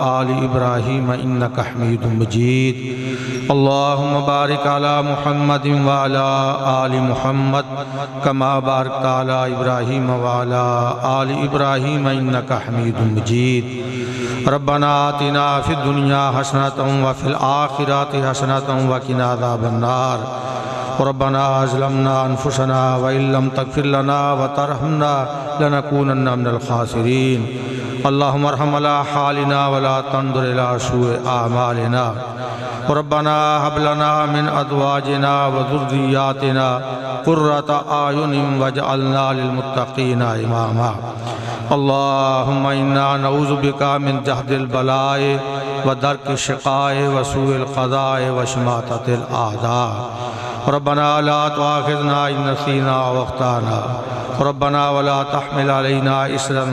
آل ابراہیم انک حمید مجید، اللہم بارک علی محمد وعلی آل محمد کما بارکت علی ابراہیم وعلی آل ابراہیم انک حمید مجید۔ ربنا آتنا فی الدنیا حسنۃ وفی الآخرۃ حسنۃ وقنا عذاب النار، ربنا ظلمنا انفسنا وان لم تغفر لنا وترحمنا لنکونن من الخاسرین، اللہم ارحم علی حالنا ولا تنظر الی سوء اعمالنا، ربنا هب لنا من ازواجنا وذرياتنا قرة اعین واجعلنا للمتقین اماما، اللہم انا نعوذ بک من جہد البلاء ودرك الشقاء وسوء القضاء وشماتة الأعداء. ربنا لا تؤاخذنا إن نسينا واخطأنا ربنا ولا تحمل علينا إصرا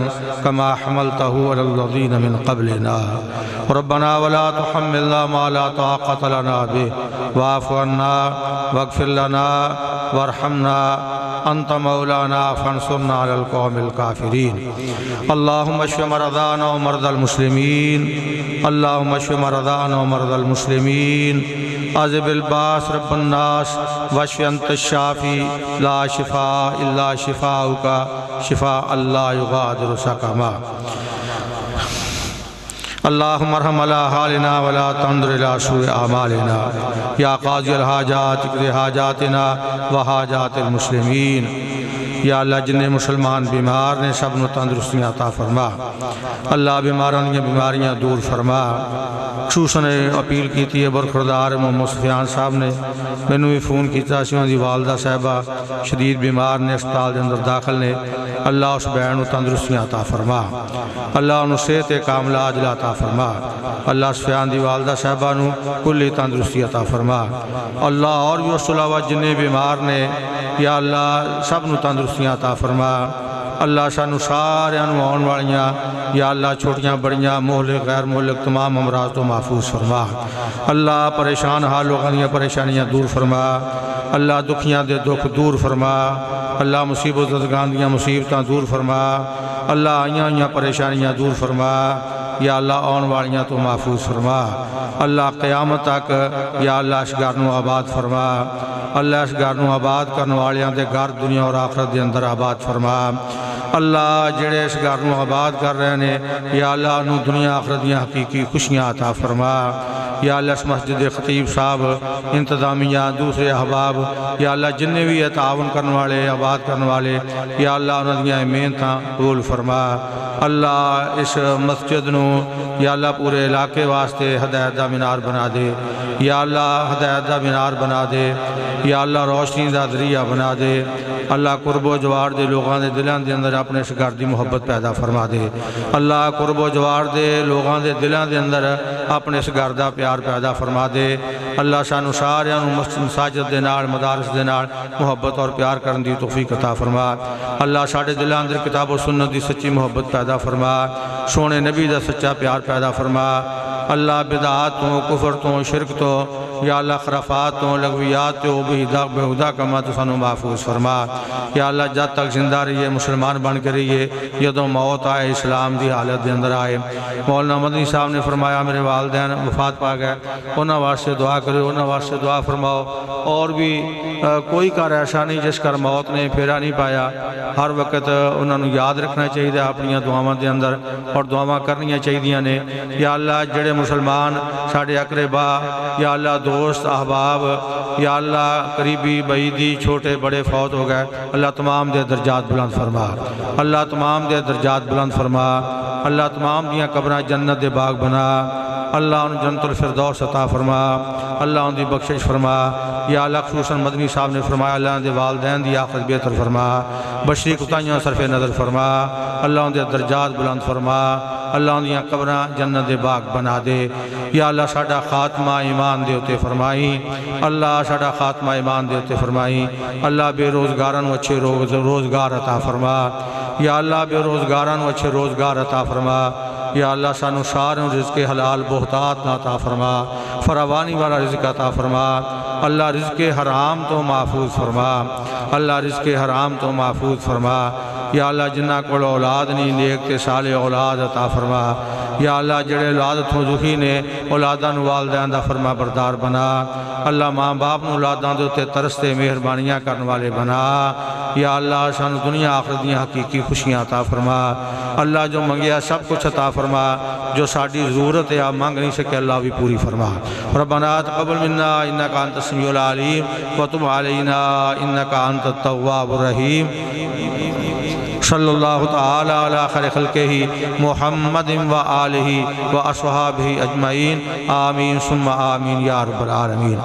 كما حملته على الذين من قبلنا ربنا ولا تحملنا ما لا طاقة لنا به واعف عنا واغفر لنا وارحمنا أنت مولانا فانصرنا على القوم الكافرين. اللهم اشف مرضانا ومرضى المسلمين اللهم اشف مرضانا ومرضى المسلمين. أذهب الباس رب الناس واشف أنت الشافي لا شفاء إلا شفاؤك شفاء لا يغادر سقما. اللهم ارحم على حالنا ولا تنظر إلى سوء أعمالنا يا قاضي الحاجات اقض حاجاتنا وحاجات المسلمین. یا اللہ جن مسلمان بیمار نے سب نو تندرستیاں عطا فرما. اللہ بیماراں دی بیماریاں دور فرما. خصوصاً اپیل کیتی ہے برخوردار محمد سفیان صاحب نے مینوں بھی فون کیتا سی. دی والدہ صاحبہ شدید بیمار نے اسپتال دے اندر داخل نے. اللہ اس بہن نو تندرستیاں عطا فرما. اللہ انہوں صحت کاملہ عاجلہ عطا فرما. اللہ سفیان دی والدہ صاحبہ نو کلی تندرستی عطا فرما. اللہ اور بھی اس علاوہ جن بیمار نے یا اللہ سب نو تندرستیاں عطا فرما. اللہ سانو سارے آن والیاں یا اللہ چھوٹیاں بڑیاں مہلک غیر مہلک تمام امراض تو محفوظ فرما. اللہ پریشان حال لوگوں دیاں پریشانیاں دور فرما. اللہ دکھیاں دے دکھ دور فرما. اللہ مصیبت زدگان دیاں مصیبتاں دور فرما. اللہ آئیاں پریشانیاں دور فرما. یا اللہ آن والیاں تو محفوظ فرما. اللہ قیامت تک یا اللہ اس گھر نو آباد فرما. اللہ اس گھر نو آباد کرنے والیاں دے گھر دنیا اور آخرت دے اندر آباد فرما. اللہ جڑے اس گھر نو آباد کر رہے ہیں یا اللہ انہوں دنیا آخرت دیاں حقیقی خوشیاں عطا فرما. یا اللہ اس مسجد خطیب صاحب انتظامیہ دوسرے احباب یا اللہ جنہیں بھی تعاون کرنے والے آباد کرنے والے یا اللہ انہوں دیاں محنتاں قبول فرما. اللہ اس مسجد نو یا اللہ پورے علاقے واسطے ہدایت دا مینار بنا دے. یا اللہ ہدایت دا مینار بنا دے. یا اللہ روشنی دا ذریعہ بنا دے. اللہ قرب و جوار دے لوگاں دے دلان دے اندر اپنے اس گھر دی محبت پیدا فرما دے. اللہ قرب و جوار دے لوگاں دے دلان دے اندر اپنے اس گھر دا پیار پیدا فرما دے. اللہ سانو ساریاں نو مساجد دے نال مدارس دے نال محبت اور پیار کرن دی توفیق عطا فرما. اللہ ساڈے دلان اندر کتاب و سنت دی سچی محبت پیدا فرما. سونے نبی دا سچا پیار پیدا فرما. اللہ بدعات تو کفر تو شرک تو یا اللہ خرافات تو لغویات تو بہدا کما تو سانو محفوظ فرما. یا اللہ جب تک زندہ رہیے مسلمان بن کے رہیے جدوں موت آئے اسلام دی حالت دے اندر آئے. مولانا مدنی صاحب نے فرمایا میرے والدین وفات پا گئے انہاں واسطے دعا کرو انہاں واسطے دعا فرماؤ. اور بھی کوئی کار ایسا نہیں جس کر موت نے پھیرا نہیں پایا. ہر وقت انہاں نو یاد رکھنا چاہیے اپنی دعاواں دے اندر اور دعاواں کرنیاں چاہیے نے. یا اللہ جڑے مسلمان ساڈے اقربا یا اللہ دوست احباب یا اللہ قریبی بعیدی چھوٹے بڑے فوت ہو گئے اللہ تمام دے درجات بلند فرما. اللہ تمام دے درجات بلند فرما. اللہ تمام دیاں قبراں جنت دے باغ بنا. اللہ ان جنت الفردوس عطا فرما. اللہ ان دی بخشش فرما. یا اللہ خصوصاً مدنی صاحب نے فرمایا اللہ ان دے والدین دی آخرت بہتر فرما. بشری کوتاہیاں صرف نظر فرما. اللہ ان دے درجات بلند فرما. اللہ ان دیاں قبراں جنت دے باغ بنا دے. یا اللہ ساڈا خاتمہ ایمان دے اتے فرمائی. اللہ ساڈا خاتمہ ایمان دے اتے فرمائی. اللہ بے روزگاراں نو اچھے روزگار عطا فرما. یا اللہ بے روزگاراں نو اچھے روزگار عطا فرما. یا اللہ سانو سارے رزق حلال بہتات نہ عطا فرما. فراوانی والا رزق عطا فرما. اللہ رزق حرام تو محفوظ فرما. اللہ رزق حرام تو محفوظ فرما. یا اللہ جنہ کو اولاد نہیں نیک تے صالح اولاد عطا فرما. یا اللہ جڑے اولاد تو دکھی نے اولاداں نو والدین دا فرما بردار بنا. اللہ ماں باپ نو اولاداں دے تے ترستے مہربانیاں کرنے والے بنا. یا اللہ سانو دنیا آخرت دیاں حقیقی خوشیاں عطا فرما. اللہ جو منگیا سب کچھ عطا فرما. جو ساڈی ضرورت ہے آپ مانگ نہیں سکے اللہ بھی پوری فرما. ربنا تقبل منا انک انت السمیع العلیم وتب علینا انک انت التواب الرحیم. صلی اللہ تعالی علی خیر خلقہ محمد و آلہ و اصحابہ اجمعین. آمین ثم آمین یا رب العالمین.